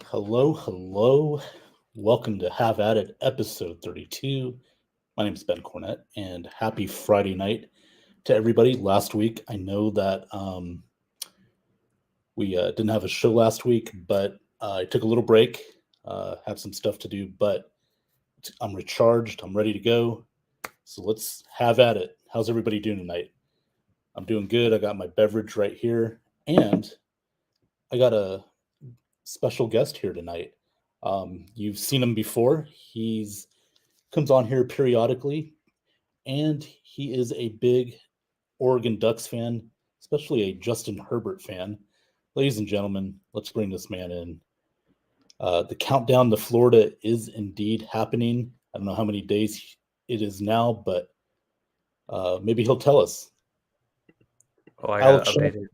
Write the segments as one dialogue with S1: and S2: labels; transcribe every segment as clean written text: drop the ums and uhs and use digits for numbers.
S1: Hello, hello. Welcome to Have At It, episode 32. My name is Ben Cornett, and happy Friday night to everybody. Last week, I know that we didn't have a show last week, but I took a little break, had some stuff to do, but I'm recharged. I'm ready to go. So let's have at it. How's everybody doing tonight? I'm doing good. I got my beverage right here, and I got a special guest here tonight. You've seen him before. He's comes on here periodically, and he is a big Oregon Ducks fan, especially a Justin Herbert fan. Ladies and gentlemen, let's bring this man in. The countdown to Florida is indeed happening. I don't know how many days it is now, but maybe he'll tell us.
S2: Oh, I got
S1: Alex,
S2: to update it.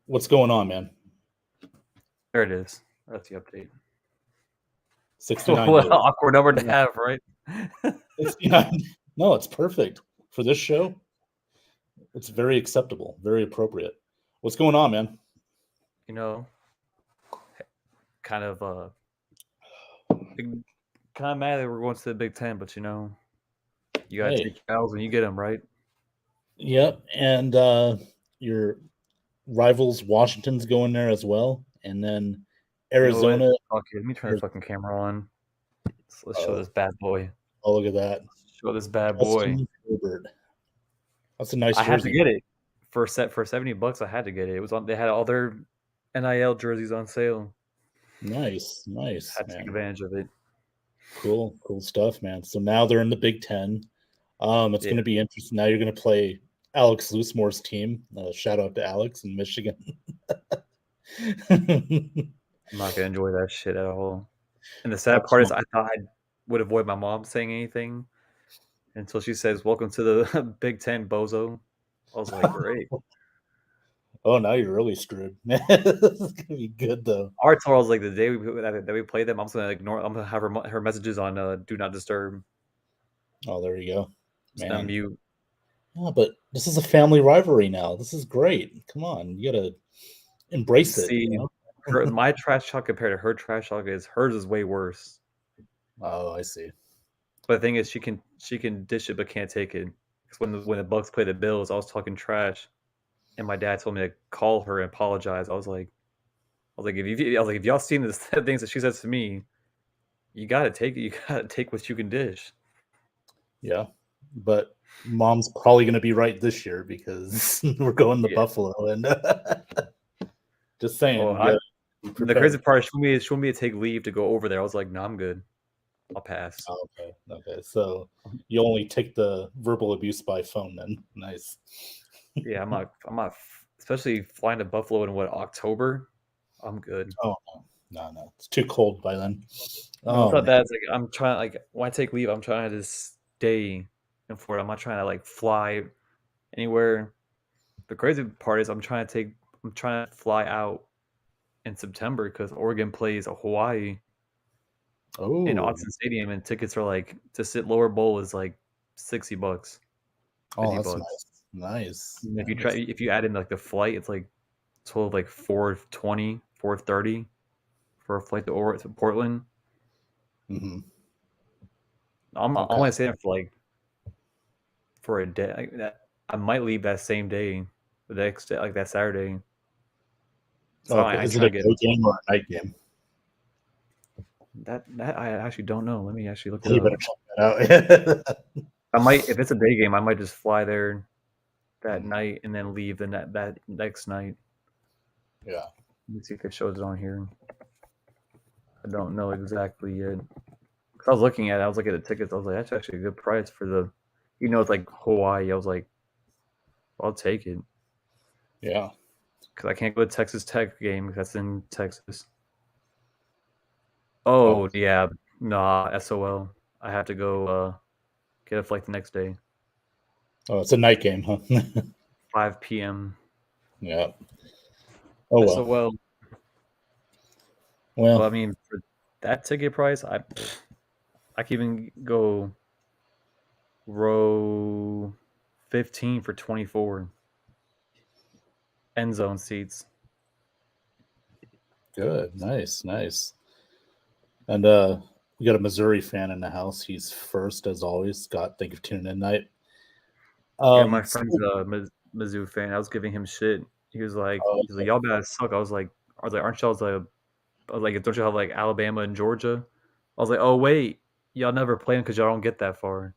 S1: what's going on, man?
S2: There it is. That's the update.
S1: 69
S2: What
S1: days.
S2: an awkward number to have, right?
S1: 69. No, it's perfect for this show. It's very acceptable, very appropriate. What's going on, man?
S2: You know, kind of kind of mad that we're going to the Big Ten, but you got to
S1: Hey,
S2: take your L's when you get them, right?
S1: yep, and your rivals Washington's going there as well, and then
S2: You know what?
S1: Arizona.
S2: Okay, let me turn the fucking camera on. Let's show this bad boy.
S1: Oh, look at that,
S2: Show this bad boy.
S1: Justin Herbert. That's a nice
S2: I had to
S1: jersey.
S2: get it for $70. I had to get it. It was on. They had all their NIL jerseys on sale.
S1: Nice, nice,
S2: Had to take
S1: man.
S2: advantage of it.
S1: Cool, cool stuff, man. So now they're in the Big Ten. It's
S2: Yeah.
S1: going to be interesting. Now you're going to play Alex Loosemore's team. Shout out to Alex in Michigan.
S2: I'm not gonna enjoy that shit at all. And the sad part is, I thought I would avoid my mom saying anything until she says, "Welcome to the Big Ten, bozo." I was like, "Great."
S1: Oh, now you're really screwed. this is gonna be good though.
S2: I already told her, I was like, the day that we play them, I'm just gonna ignore. I'm gonna have her messages on do not disturb.
S1: Oh, there you go,
S2: Just on
S1: man.
S2: mute.
S1: Yeah, but this is a family rivalry now. This is great. Come on, you gotta embrace it.
S2: See,
S1: You know?
S2: my trash talk compared to her trash talk hers is way worse.
S1: Oh, I see.
S2: But the thing is, she can dish it but can't take it. Because when the Bucks play the Bills, I was talking trash, and my dad told me to call her and apologize. I was like, if y'all seen the things that she says to me, you gotta take it. You gotta take what you can dish.
S1: Yeah, but mom's probably gonna be right this year because we're going to Buffalo, and just saying,
S2: the crazy part is she wanted me to take leave to go over there. I was like, no, I'm good. I'll pass.
S1: Oh, okay. So you only take the verbal abuse by phone then. Nice.
S2: Yeah, I'm not. Especially flying to Buffalo in October. I'm good.
S1: Oh no, it's too cold by then.
S2: No, it's not that. It's like I'm trying. When I take leave, I'm trying to stay in Florida. I'm not trying to fly anywhere. The crazy part is I'm trying to fly out in September because Oregon plays Hawaii in Autzen Stadium, and tickets are to sit lower bowl is like $60.
S1: Oh,
S2: $50.
S1: that's nice.
S2: And if you add in the flight, it's like total like $420, $430 for a flight to Portland.
S1: Mm-hmm.
S2: I'm only staying for a day. I might leave that same day, the next day, like that Saturday.
S1: So is it a day game or a night game?
S2: That I actually don't know. Let me actually look
S1: You
S2: it
S1: better
S2: up.
S1: check that out.
S2: I might, if it's a day game, I might just fly there that night and then leave that next night.
S1: Yeah.
S2: Let me see if it shows it on here. I don't know exactly yet. Cause I was looking at the tickets. I was like, that's actually a good price for the, it's like Hawaii. I was like, I'll take it.
S1: Yeah.
S2: Because I can't go to Texas Tech game because that's in Texas. Oh, yeah. Nah, SOL. I have to go get a flight the next day.
S1: Oh, it's a night game, huh?
S2: 5 p.m.
S1: Yeah. Oh, well.
S2: SOL. Well, I mean, for that ticket price, I can even go row 15 for 24 end zone seats.
S1: Good. Nice. And we got a Missouri fan in the house. He's first as always. Scott, thank you for tuning in tonight.
S2: Yeah, my
S1: So,
S2: friend's a Mizzou fan. I was giving him shit. He was like,
S1: okay.
S2: y'all guys suck. I was like, aren't y'all like, don't you have like Alabama and Georgia? I was like, oh wait, y'all never play them because y'all don't get that far.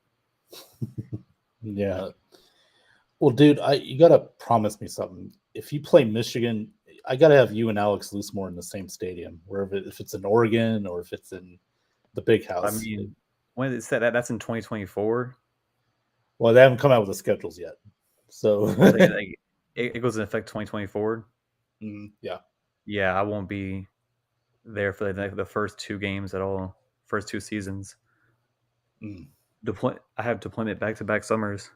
S1: Yeah. Well, dude, you gotta promise me something. If you play Michigan, I gotta have you and Alex Loosemore in the same stadium, wherever if it's in Oregon or if it's in the big
S2: I
S1: house.
S2: mean, when it said that's in 2024.
S1: Well, they haven't come out with the schedules yet, so
S2: I'm saying like it goes in effect 2024.
S1: Yeah.
S2: Yeah, I won't be there for the first two games at all. First two seasons.
S1: Mm.
S2: I have deployment back to back summers,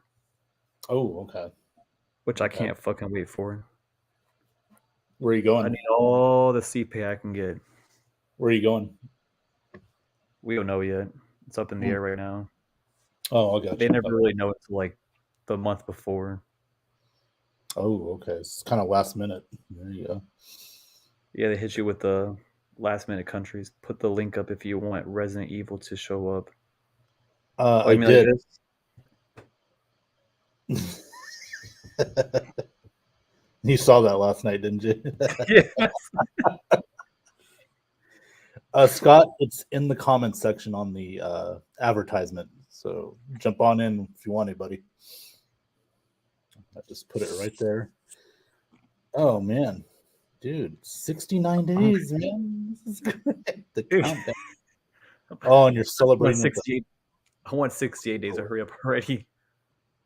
S1: Oh, okay.
S2: which I
S1: Okay.
S2: can't fucking wait for.
S1: Where are you
S2: I
S1: going?
S2: need all the CPA I can get.
S1: Where are you going?
S2: We don't know yet. It's up in the
S1: Mm.
S2: air right now.
S1: Oh, I got
S2: They
S1: you.
S2: never really know until like the month before.
S1: Oh, okay. It's kind of last minute. There you go.
S2: Yeah, they hit you with the last minute countries. Put the link up if you want Resident Evil to show up. Oh,
S1: I
S2: you mean like
S1: did.
S2: this?
S1: You saw that last night, didn't you?
S2: Yeah.
S1: Scott, it's in the comments section on the advertisement. So jump on in if you want to, buddy. I just put it right there. Oh man, dude, 69 days, man. This is great. The countdown. Oh, and you're
S2: I want
S1: celebrating with the
S2: 68. I want 68 days to hurry up already.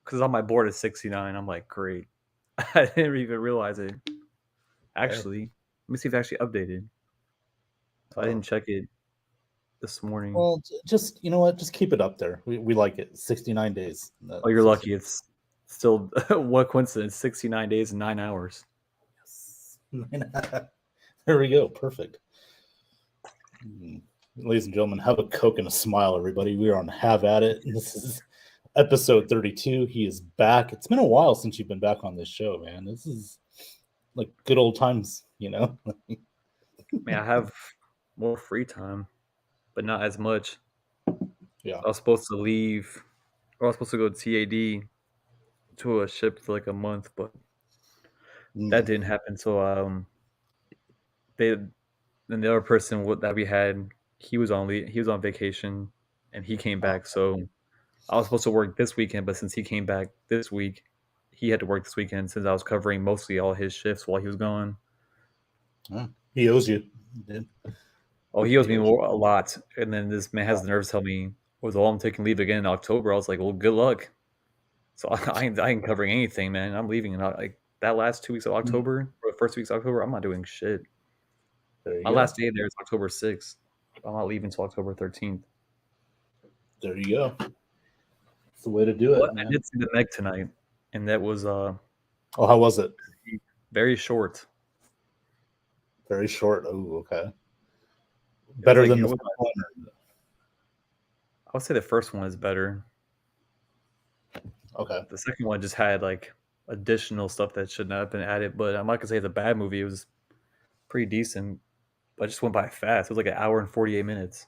S2: Because on my board is 69. I'm like, great. I didn't even realize it. Actually, let me see if it actually updated. I didn't check it this morning.
S1: Well, just you know what? Just keep it up there. We like it. 69 days.
S2: Oh, you're lucky. It's still what coincidence? 69 days and 9 hours.
S1: Yes. There we go. Perfect. Ladies and gentlemen, have a Coke and a smile, everybody. We are on Have At It. This is episode 32. He is back. It's been a while since you've been back on this show, man. This is like good old times, you know?
S2: Man, I have more free time, but not as much.
S1: Yeah.
S2: I was supposed to leave, or I was supposed to go to TAD to a ship for like a month, but that didn't happen. So they and the other person that we had, he was on vacation, and he came back. So I was supposed to work this weekend, but since he came back this week, he had to work this weekend since I was covering mostly all his shifts while he was gone.
S1: He owes you. Dude.
S2: Oh, he owes me a lot. And then this man has the nerve to tell me, "Oh, I'm taking leave again in October." I was like, "Well, good luck." So I ain't covering anything, man. I'm leaving in like that last 2 weeks of October, or the first 2 weeks of October. I'm not doing shit. My last day there is October 6th. I'm not leaving until October 13th.
S1: There you go. That's the way to do it,
S2: But
S1: man.
S2: I did see the Meg tonight, and that was
S1: Oh, how was it?
S2: very short.
S1: Very short. Oh, okay. Better
S2: like,
S1: than the first one.
S2: I would say the first one is better.
S1: Okay.
S2: The second one just had like additional stuff that should not have been added. But I'm not gonna say it's a bad movie. It was pretty decent, but it just went by fast. It was like an hour and 48 minutes.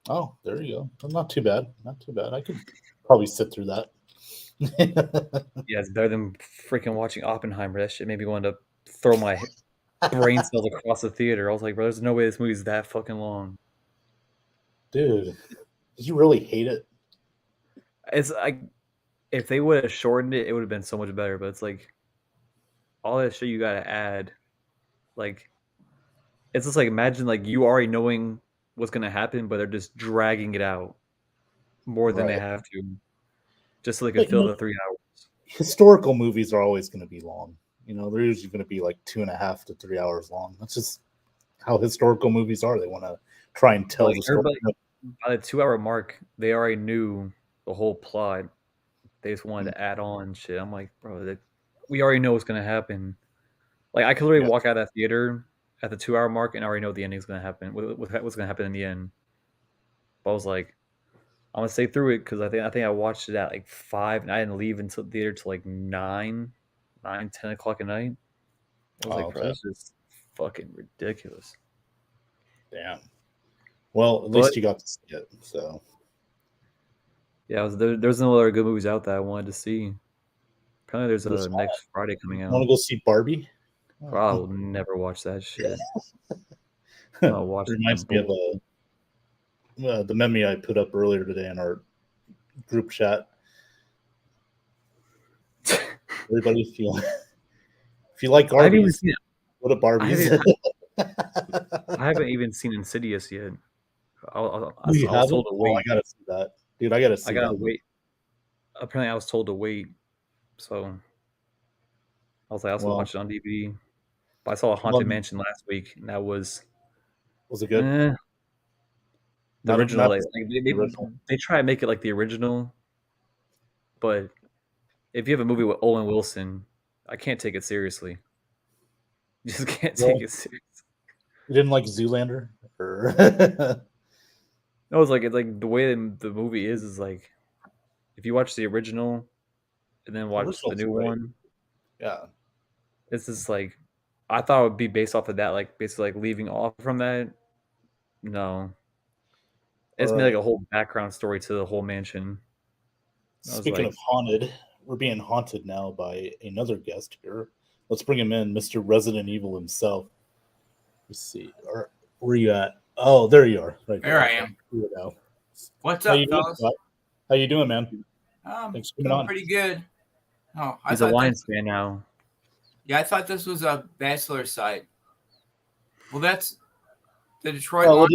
S1: Oh, there you go. Well, not too bad. Not too bad. I could probably sit through that.
S2: Yeah, it's better than freaking watching Oppenheimer. That shit made me want to throw my brain cells across the theater. I was like, bro, there's no way this movie's that fucking long.
S1: Dude, did you really hate it?
S2: It's like if they would have shortened it, it would have been so much better. But it's like all that shit you gotta add. Like it's just like imagine like you already knowing what's gonna happen, but they're just dragging it out more than they have to, just so they can
S1: But,
S2: fill the 3 hours.
S1: historical movies are always going to be long. You know, they're usually going to be like 2.5 to 3 hours long. That's just how historical movies are. They want to try and tell
S2: Like
S1: the story.
S2: everybody, by the 2 hour mark, they already knew the whole plot. They just wanted to add on shit. I'm like, bro, we already know what's gonna happen. Like I could literally walk out of that theater at the 2 hour mark and already know the ending's gonna happen. What's gonna happen in the end? But I was like, I'm gonna stay through it because I think I watched it at like 5 and I didn't leave until the theater till like 10 o'clock at night. I was like, bro, this is fucking ridiculous.
S1: Damn. Well, at least you got to see it. So
S2: yeah, there's no other good movies out that I wanted to see. Apparently, there's
S1: There's
S2: a next Friday coming
S1: want to
S2: out.
S1: go see Barbie?
S2: Bro, I will never watch that shit. I'll watch
S1: Reminds me of the meme I put up earlier today in our group chat. Everybody, if you like Barbies, go to Barbies.
S2: I haven't even seen Insidious yet. I
S1: You
S2: was told to wait.
S1: Oh, I gotta see that, dude. I gotta see.
S2: I gotta
S1: that.
S2: wait. Apparently, I was told to wait, so I was like, I was gonna watch it on DVD. But I saw Haunted Mansion last week, and that was
S1: it good?
S2: The original, they try to make it like the original, but if you have a movie with Owen Wilson, I can't take it seriously. You just can't take it seriously.
S1: You didn't like Zoolander? Or
S2: No, it's like the way the movie is like if you watch the original and then watch the new one,
S1: yeah,
S2: it's just like I thought it would be based off of that, like basically like leaving off from that. No, it's made like a whole background story to the whole mansion.
S1: Speaking of haunted, we're being haunted now by another guest here. Let's bring him in, Mr. Resident Evil himself. Let's see. Where are you at? Oh, there you are.
S3: Right there. I am. What's up, fellas?
S1: How you doing, man?
S3: Thanks for coming on. Pretty good.
S2: Oh, he's a Lions fan now.
S3: Yeah, I thought this was a bachelor site. Well, that's the Detroit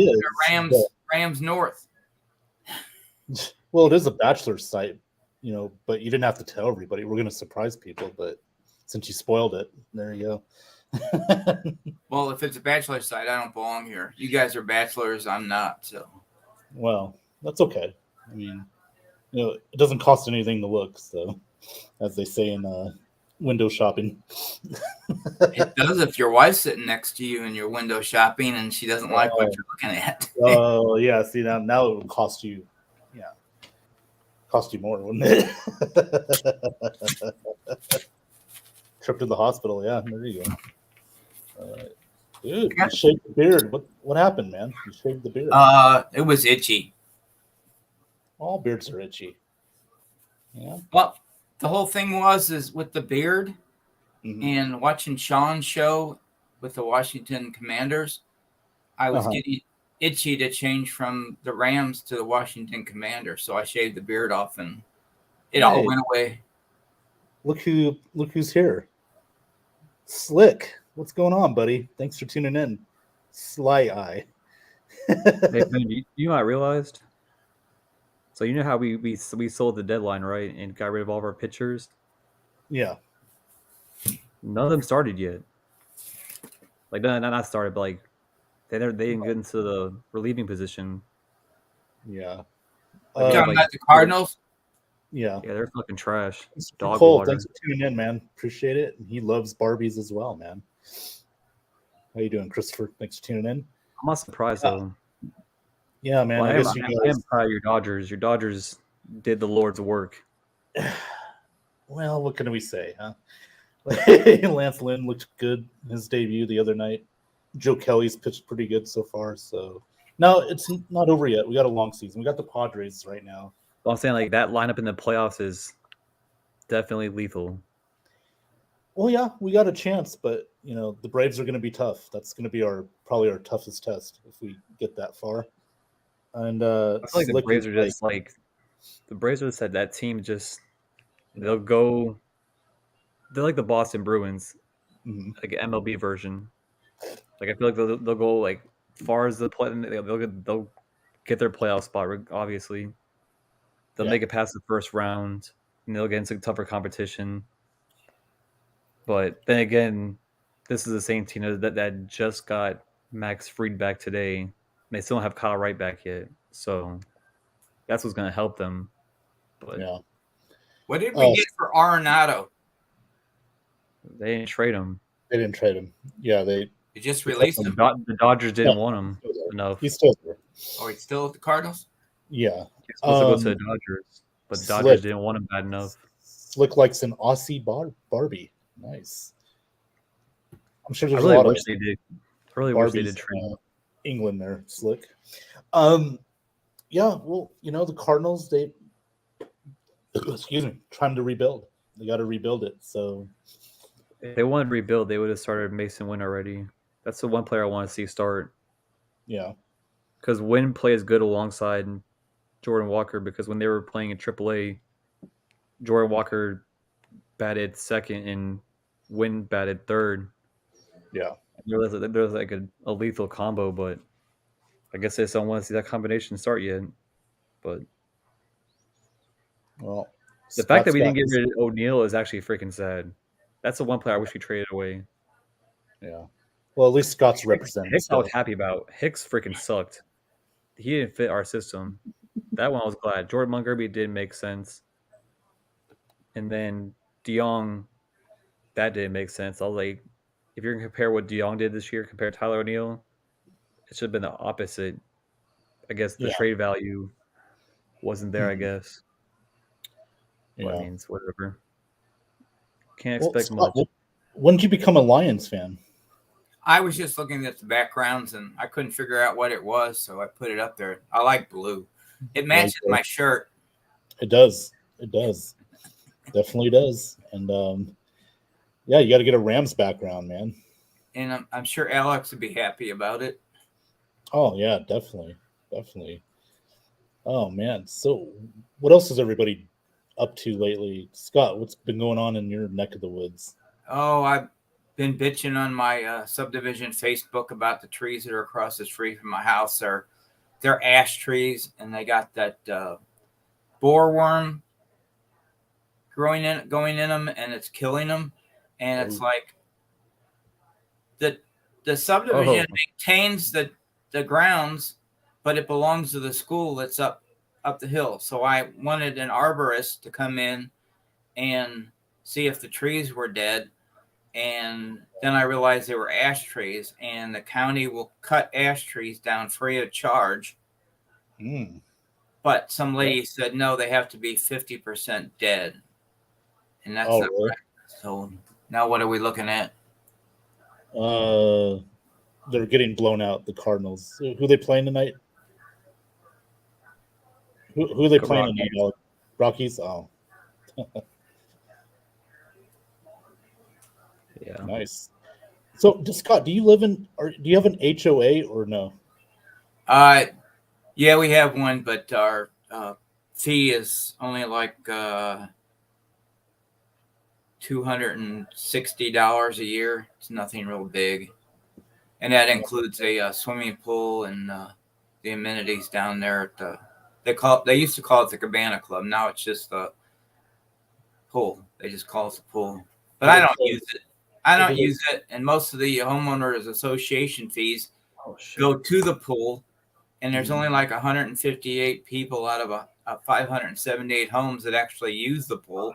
S3: Lions, Rams North.
S1: Well, it is a bachelor site, but you didn't have to tell everybody. We're going to surprise people, but since you spoiled it, there you go.
S3: Well, if it's a bachelor site, I don't belong here. You guys are bachelors, I'm not. So,
S1: well, that's okay. I mean, it doesn't cost anything to look. So, as they say in window shopping,
S3: it does if your wife's sitting next to you and you're window shopping and she doesn't like what you're looking at.
S1: Oh yeah, see now it would cost you, cost you more, wouldn't it? Trip to the hospital, yeah. There you go. Dude, you shaved the beard. What happened, man? You shaved the beard.
S3: It was itchy.
S1: All beards are itchy. Yeah.
S3: Well, the whole thing is with the beard and watching Sean's show with the Washington Commanders, I was getting itchy to change from the Rams to the Washington Commanders, so I shaved the beard off and it all went away.
S1: Look who's here. Slick. What's going on, buddy? Thanks for tuning in. Sly Eye.
S2: Hey, man, you know what I realized? So you know how we sold the deadline, right? And got rid of all of our pitchers?
S1: Yeah.
S2: None of them started yet. Like not started, but like they didn't get into the relieving position.
S1: Yeah.
S3: You're talking about the Cardinals?
S1: Yeah.
S2: Yeah, they're fucking trash.
S1: Dog Cole, water. Thanks for tuning in, man. Appreciate it. He loves Barbies as well, man. How you doing, Christopher? Thanks for tuning in.
S2: I'm not surprised though.
S1: Yeah, man.
S2: Well, I am proud of your Dodgers. Your Dodgers did the Lord's work.
S1: Well, what can we say, huh? Lance Lynn looked good in his debut the other night. Joe Kelly's pitched pretty good so far. So no, it's not over yet. We got a long season. We got the Padres right now.
S2: Well, I'm saying like that lineup in the playoffs is definitely lethal.
S1: Well, yeah, we got a chance, but the Braves are going to be tough. That's going to be probably our toughest test if we get that far. And
S2: I feel like the Braves are just like the Braves are said that team just they'll go. They're like the Boston Bruins, like an MLB version. Like I feel like they'll go like far as the play. They'll get their playoff spot. Obviously, they'll make it past the first round, and they'll get into tougher competition. But then again, this is the same team that just got Max Fried back today. They still don't have Kyle Wright back yet, so that's what's going to help them. But
S1: yeah,
S3: what did we get for Arenado?
S2: They didn't trade him.
S1: They didn't trade him. Yeah, they
S3: just released him.
S2: The Dodgers didn't want him enough.
S1: He's still there.
S3: Oh, he's still at the Cardinals?
S1: Yeah.
S2: He's supposed to go to the Dodgers, but the Dodgers didn't want him bad enough.
S1: Slick likes an Aussie Barbie. Nice. I'm sure there's
S2: I really
S1: a lot
S2: wish
S1: of
S2: they did. I really wish they did trade him.
S1: England there, slick. Yeah, well, the Cardinals, they trying to rebuild. They got to rebuild it. So
S2: if they wanted to rebuild, they would have started Mason Wynn already. That's the one player I want to see start.
S1: Yeah,
S2: because Wynn plays good alongside Jordan Walker. Because when they were playing in AAA, Jordan Walker batted second and Wynn batted third.
S1: Yeah,
S2: there was like a lethal combo, but I guess they just don't want to see that combination start yet. But
S1: well,
S2: the fact that we didn't get rid of O'Neal is actually freaking sad. That's the one player I wish we traded away.
S1: Yeah. Well, at least Scott's representing.
S2: Hicks, I was happy about. Hicks freaking sucked. He didn't fit our system. That one I was glad. Jordan Montgomery did make sense. And then DeYoung, that didn't make sense. I was like, if you're going to compare what DeYoung did this year compared to Tyler O'Neill, it should have been the opposite. I guess the trade value wasn't there, I guess.
S1: Yeah.
S2: But I mean, it's whatever. Can't expect
S1: Scott,
S2: much.
S1: When did you become a Lions fan?
S3: I was just looking at the backgrounds and I couldn't figure out what it was, so I put it up there. I like blue. It matches my shirt.
S1: It does. It does. Definitely does. And yeah, you got to get a Rams background, man.
S3: And I'm sure Alex would be happy about it.
S1: Oh yeah, definitely. Definitely. Oh man. So what else is everybody up to lately? Scott, what's been going on in your neck of the woods?
S3: Oh, I've been bitching on my subdivision Facebook about the trees that are across the street from my house. They're ash trees, and they got that boerworm going in them, and it's killing them. And it's like the subdivision maintains the grounds, but it belongs to the school that's up the hill. So I wanted an arborist to come in and see if the trees were dead. And then I realized they were ash trees, and the county will cut ash trees down free of charge. But some lady said, no, they have to be 50% dead. And that's not right. So now what are we looking at?
S1: They're getting blown out, the Cardinals. Who are they playing tonight? Who are they playing tonight? Rockies? Oh.
S2: Yeah.
S1: Nice. So, Scott, do you have an HOA or no?
S3: Yeah, we have one, but our fee is only like $260 a year. It's nothing real big, and that includes a swimming pool and the amenities down there at they used to call it the Cabana Club. Now it's just the pool. They just call it the pool, but I don't use it. And most of the homeowners association fees go to the pool, and there's only like 158 people out of 578 homes that actually use the pool.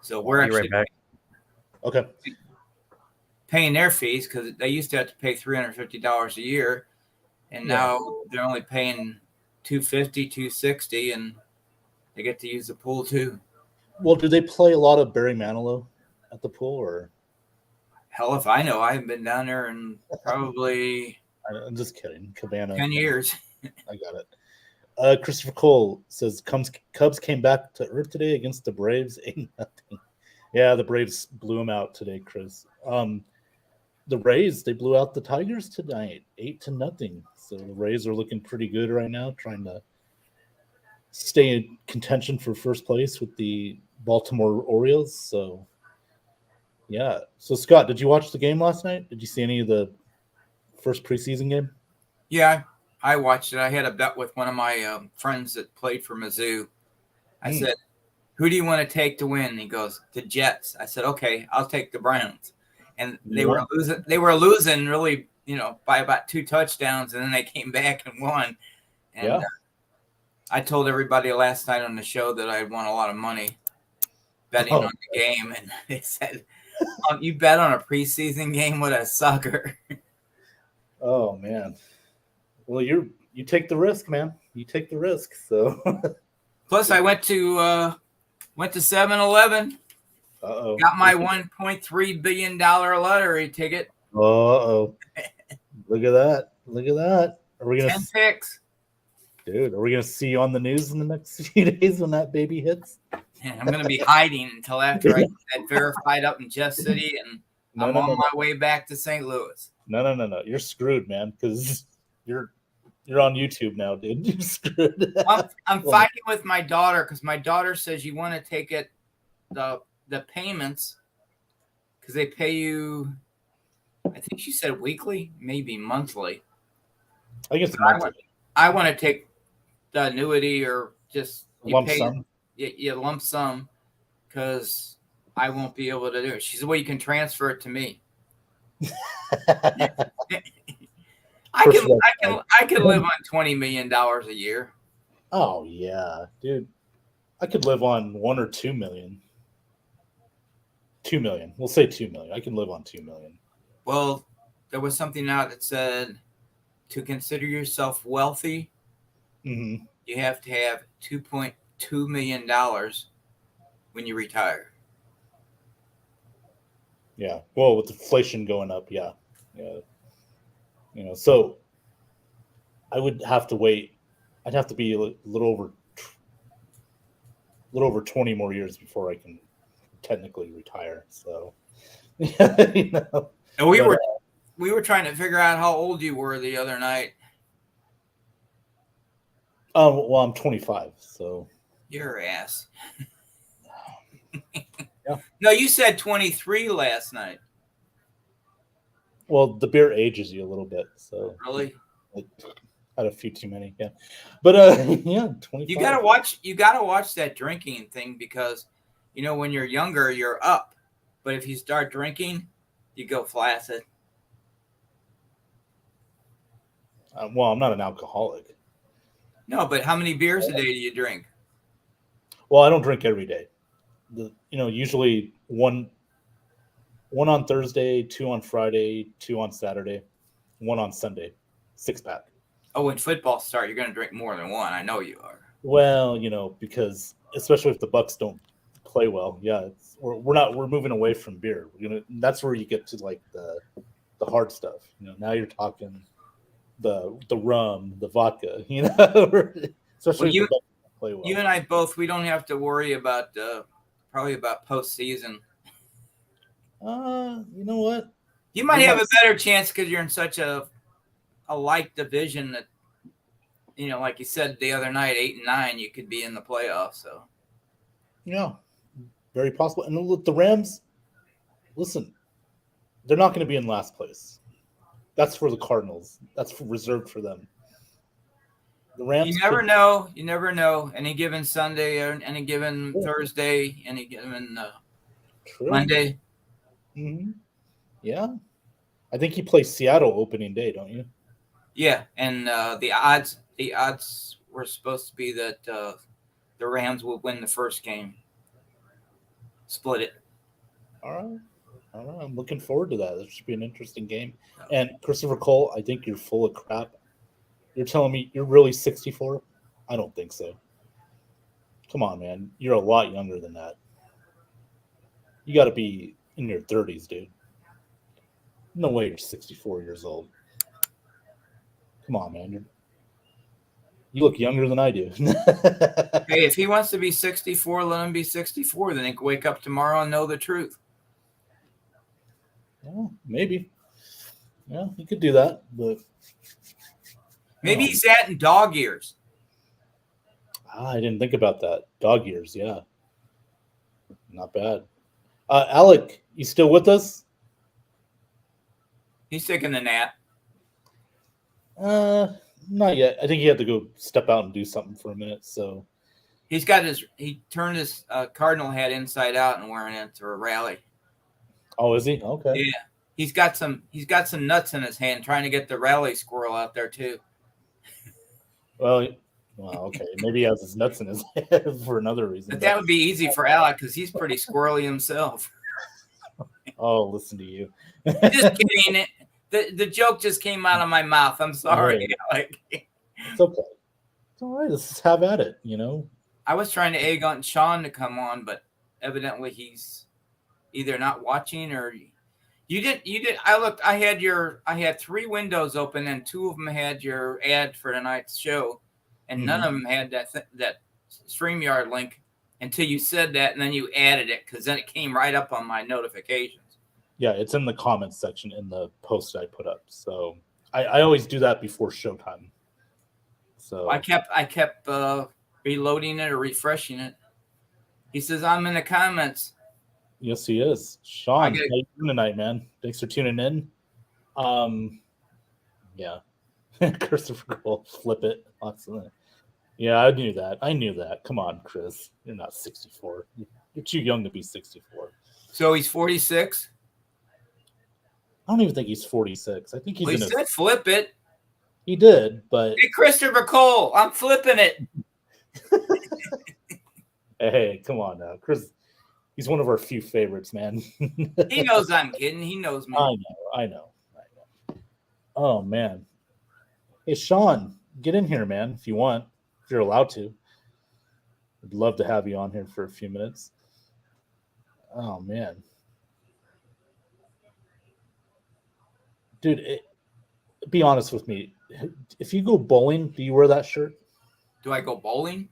S3: So we're actually paying their fees, because they used to have to pay $350 a year, and now they're only paying $250, $260, and they get to use the pool too.
S1: Well, do they play a lot of Barry Manilow at the pool, or?
S3: Hell if I know. I haven't been down there in probably
S1: I'm just kidding. Cabana.
S3: 10 years.
S1: I got it. Christopher Cole says Cubs came back to earth today against the Braves. 8-0. Yeah, the Braves blew them out today, Chris. The Rays, they blew out the Tigers tonight, 8-0. So the Rays are looking pretty good right now, trying to stay in contention for first place with the Baltimore Orioles. So yeah. So Scott, did you watch the game last night? Did you see any of the first preseason game?
S3: Yeah, I watched it. I had a bet with one of my friends that played for Mizzou. I said, who do you want to take to win? And he goes, the Jets. I said, okay, I'll take the Browns. And they were losing. They were losing really, by about 2 touchdowns, and then they came back and won. And I told everybody last night on the show that I had won a lot of money betting on the game, and they said, you bet on a preseason game? What a sucker.
S1: Oh man. Well, you take the risk, man. You take the risk. So
S3: plus I went to 7-Eleven. Got my $1.3 billion lottery ticket.
S1: Look at that. Look at that. Are we gonna
S3: 10 picks.
S1: Dude, are we gonna see you on the news in the next few days when that baby hits?
S3: And I'm gonna be hiding until after I get that verified up in Jeff City, and I'm on my way back to St. Louis.
S1: No. You're screwed, man, because you're on YouTube now, dude. You're screwed.
S3: I'm fighting with my daughter because my daughter says you want to take it the payments because they pay you. I think she said weekly, maybe monthly.
S1: I guess monthly.
S3: I want to take the annuity or just
S1: lump sum.
S3: Yeah, lump sum because I won't be able to do it. She said, "Well, you can transfer it to me." I can live on $20 million a year.
S1: Oh yeah, dude. I could live on 1 or 2 million. 2 million. We'll say 2 million. I can live on 2 million.
S3: Well, there was something out that said to consider yourself wealthy,
S1: mm-hmm.
S3: you have to have $2.2 million when you retire.
S1: Yeah. Well, with inflation going up, yeah. So I would have to wait. I'd have to be a little over 20 more years before I can technically retire. So,
S3: And we were trying to figure out how old you were the other night.
S1: Well, I'm 25, so
S3: your ass.
S1: Yeah.
S3: No, you said 23 last night.
S1: Well, the beer ages you a little bit, so
S3: really,
S1: I had a few too many, yeah. But yeah, 25.
S3: You gotta watch that drinking thing because, when you're younger, you're up, but if you start drinking, you go flaccid.
S1: Well, I'm not an alcoholic.
S3: No, but how many beers a day do you drink?
S1: Well, I don't drink every day. Usually one on Thursday, 2 on Friday, 2 on Saturday, 1 on Sunday, 6-pack.
S3: Oh, when football starts, you're going to drink more than one. I know you are.
S1: Well, because especially if the Bucks don't play well, yeah, we're moving away from beer. That's where you get to like the hard stuff. Now you're talking the rum, the vodka. Especially if the Bucks don't play well.
S3: You and I both, we don't have to worry about probably about postseason.
S1: You know what?
S3: You might have a better chance because you're in such a light division that, like you said the other night, 8 and 9, you could be in the playoffs. So,
S1: yeah, very possible. And look, the Rams, listen, they're not going to be in last place. That's for the Cardinals. That's reserved for them. The Rams.
S3: You never know. You never know. Any given Sunday, or any given Thursday, any given Monday.
S1: Mm-hmm. Yeah, I think you play Seattle opening day, don't you?
S3: Yeah, and the odds were supposed to be that the Rams will win the first game. Split it.
S1: All right. I'm looking forward to that. That should be an interesting game. And Christopher Cole, I think you're full of crap. You're telling me you're really 64? I don't think so. Come on, man. You're a lot younger than that. You got to be in your 30s, dude. No way you're 64 years old. Come on, man. You look younger than I do.
S3: Hey, if he wants to be 64, let him be 64. Then he can wake up tomorrow and know the truth.
S1: Yeah, maybe. Yeah, he could do that, but
S3: maybe he's at in dog years.
S1: I didn't think about that. Dog years, yeah. Not bad. Alec, you still with us?
S3: He's taking a nap.
S1: Not yet. I think he had to go step out and do something for a minute. So
S3: he turned his Cardinal hat inside out and wearing it to a rally.
S1: Oh, is he? Okay.
S3: Yeah. He's got some nuts in his hand trying to get the rally squirrel out there too.
S1: Well, okay. Maybe he has his nuts in his head for another reason.
S3: But that would be easy for Alec because he's pretty squirrely himself.
S1: Oh, listen to you.
S3: Just kidding. The joke just came out of my mouth. I'm sorry, Alec.
S1: It's okay. It's all right. Let's just have at it,
S3: I was trying to egg on Sean to come on, but evidently he's either not watching or You did. I had 3 windows open, and 2 of them had your ad for tonight's show, and none of them had that StreamYard link until you said that, and then you added it because then it came right up on my notifications.
S1: Yeah, it's in the comments section in the post I put up. So I always do that before showtime. So
S3: I kept reloading it or refreshing it. He says I'm in the comments.
S1: Yes, he is. Sean, how you doing tonight, man? Thanks for tuning in. Yeah. Christopher Cole, flip it. Awesome. Yeah, I knew that. Come on, Chris. You're not 64. You're too young to be 64.
S3: So he's 46?
S1: I don't even think he's 46. I think he's
S3: he said flip it.
S1: He did, but
S3: hey, Christopher Cole, I'm flipping it.
S1: Hey, come on now. Chris, he's one of our few favorites, man.
S3: He knows I'm kidding. He knows me.
S1: I know. Oh, man. Hey, Sean, get in here, man, if you want, if you're allowed to. I'd love to have you on here for a few minutes. Oh, man. Dude, be honest with me. If you go bowling, do you wear that shirt?
S3: Do I go bowling?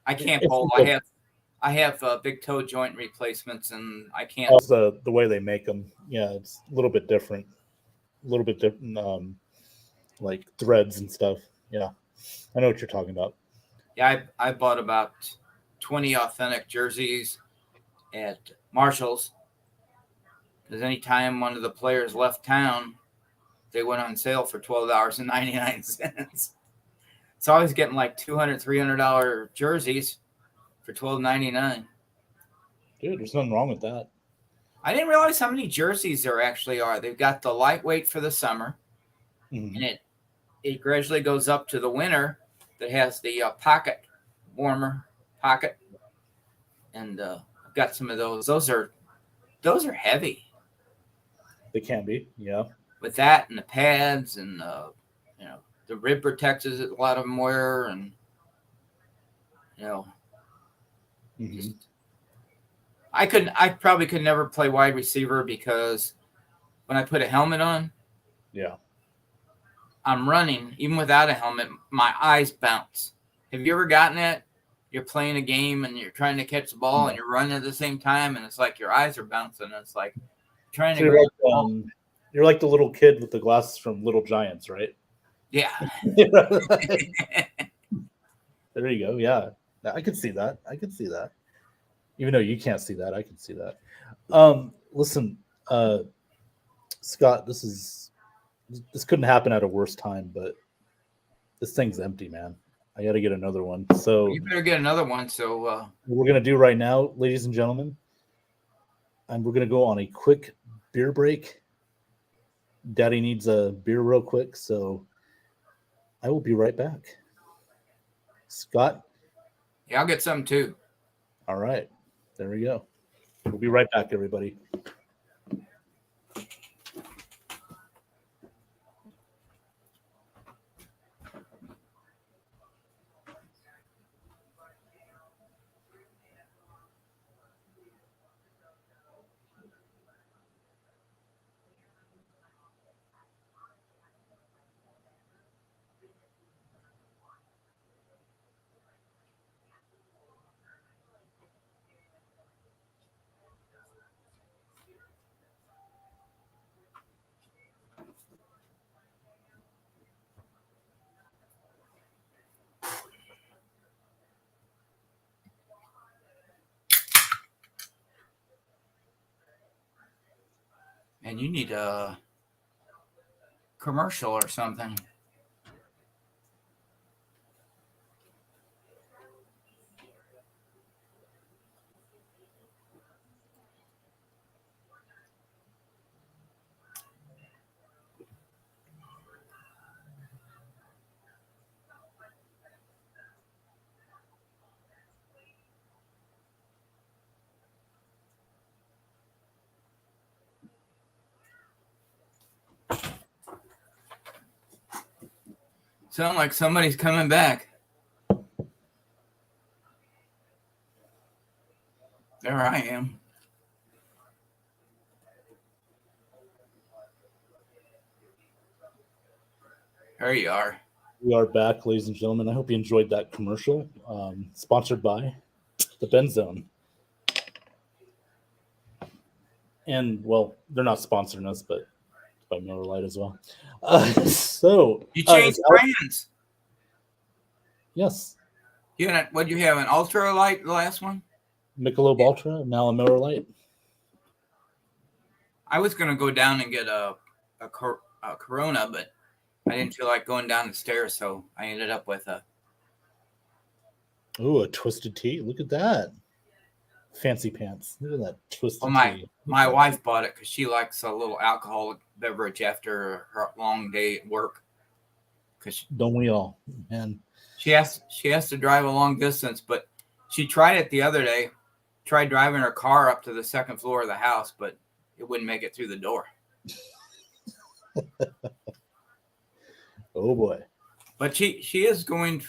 S3: I can't bowl. I have big toe joint replacements, and I can't.
S1: Also, the way they make them, yeah, it's a little bit different. Like threads and stuff. Yeah, I know what you're talking about.
S3: Yeah, I bought about 20 authentic jerseys at Marshall's because anytime one of the players left town, they went on sale for $12.99. So I was getting like $200, $300 jerseys for $12.99.
S1: Dude, there's nothing wrong with that.
S3: I didn't realize how many jerseys there actually are. They've got the lightweight for the summer, and it gradually goes up to the winter that has the pocket warmer pocket, and I've got some of those. Those are heavy.
S1: They can be, yeah.
S3: With that and the pads and the rib protectors that a lot of them wear, and I probably could never play wide receiver because when I put a helmet on, I'm running. Even without a helmet, my eyes bounce. Have you ever gotten that? You're playing a game and you're trying to catch the ball and you're running at the same time, and it's like your eyes are bouncing. It's like trying to grab the ball.
S1: You're like the little kid with the glasses from Little Giants, right?
S3: Yeah.
S1: There you go. Yeah. I could see that. Even though you can't see that, I can see that. Listen, Scott, this couldn't happen at a worse time, but this thing's empty, man. I got to get another one. So
S3: you better get another one. So
S1: what we're going to do right now, ladies and gentlemen, and we're going to go on a quick beer break. Daddy needs a beer real quick, so I will be right back. Scott?
S3: Yeah, I'll get some too.
S1: All right. There we go. We'll be right back, everybody.
S3: And you need a commercial or something. Sound like somebody's coming back. There I am. There you are.
S1: We are back, ladies and gentlemen. I hope you enjoyed that commercial. Sponsored by the Ben Zone. And, well, they're not sponsoring us, but by Miller Lite as well.
S3: You changed brands.
S1: Yes.
S3: What'd you have, an Ultra Light, the last one?
S1: Michelob Ultra, now a Miller Lite.
S3: I was going to go down and get a Corona, but I didn't feel like going down the stairs, so I ended up with a...
S1: Ooh, a Twisted Tea. Look at that. Fancy pants. Look at that Twisted Tea.
S3: My wife bought it because she likes a little alcoholic beverage after her long day at work.
S1: Don't we all? Man.
S3: She has to drive a long distance, but she tried it the other day. Tried driving her car up to the second floor of the house, but it wouldn't make it through the door.
S1: Oh boy.
S3: But she is going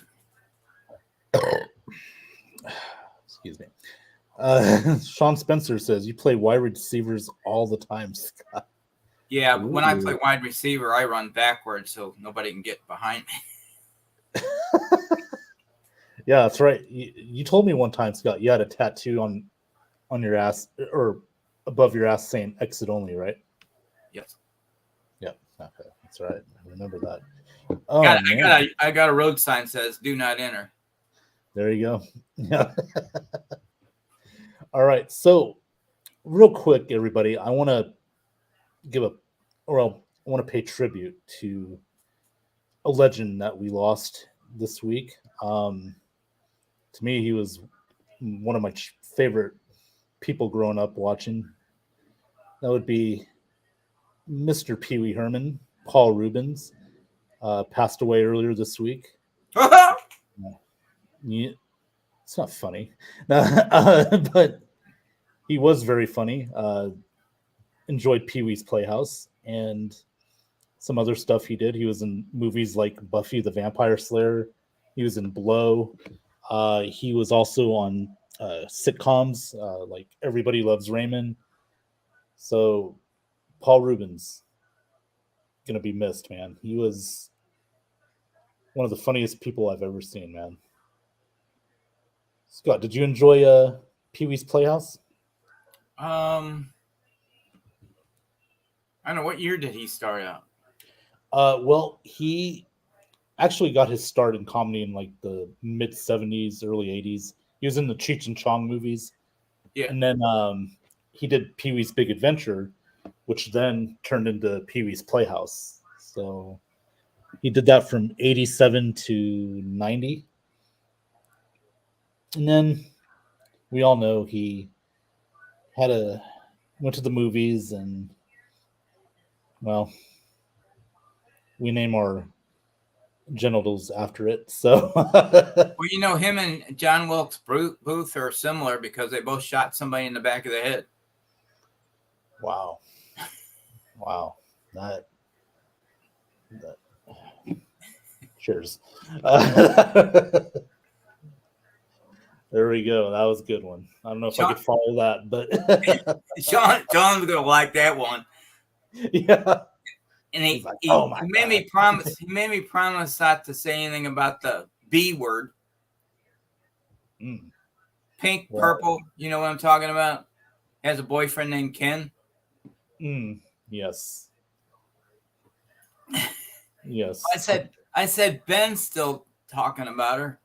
S1: excuse me. Sean Spencer says you play wide receivers all the time, Scott.
S3: Yeah,
S1: Ooh.
S3: When I play wide receiver, I run backwards so nobody can get behind me.
S1: Yeah, that's right. You told me one time, Scott, you had a tattoo on your ass or above your ass saying exit only, right?
S3: Yes.
S1: Yep. Okay. That's right. I remember that.
S3: I got a road sign that says do not enter.
S1: There you go. Yeah. All right. So real quick, everybody, I want to pay tribute to a legend that we lost this week. To me, he was one of my favorite people growing up watching. That would be Mr. Pee Wee Herman, Paul Reubens, passed away earlier this week. Yeah, it's not funny, but he was very funny. Enjoyed Pee Wee's Playhouse and some other stuff he did. He was in movies like Buffy the Vampire Slayer. He was in Blow. He was also on sitcoms like Everybody Loves Raymond. So Paul Reubens gonna be missed, man. He was one of the funniest people I've ever seen, man. Scott, did you enjoy Pee Wee's Playhouse?
S3: I don't know, what year did he start out?
S1: Well, he actually got his start in comedy in like the mid 70s, early 80s. He was in the Cheech and Chong movies.
S3: Yeah.
S1: And then he did Pee Wee's Big Adventure, which then turned into Pee Wee's Playhouse. So he did that from 87 to 90. And then we all know he went to the movies and, well, we name our genitals after it. So,
S3: well, him and John Wilkes Booth are similar because they both shot somebody in the back of the head.
S1: Wow. That cheers. There we go. That was a good one. I don't know if I could follow that, but
S3: John's gonna like that one.
S1: Yeah.
S3: And he made me promise. He made me promise not to say anything about the B word. Pink, purple. You know what I'm talking about? Has a boyfriend named Ken.
S1: Yes. Yes.
S3: I said Ben's still talking about her.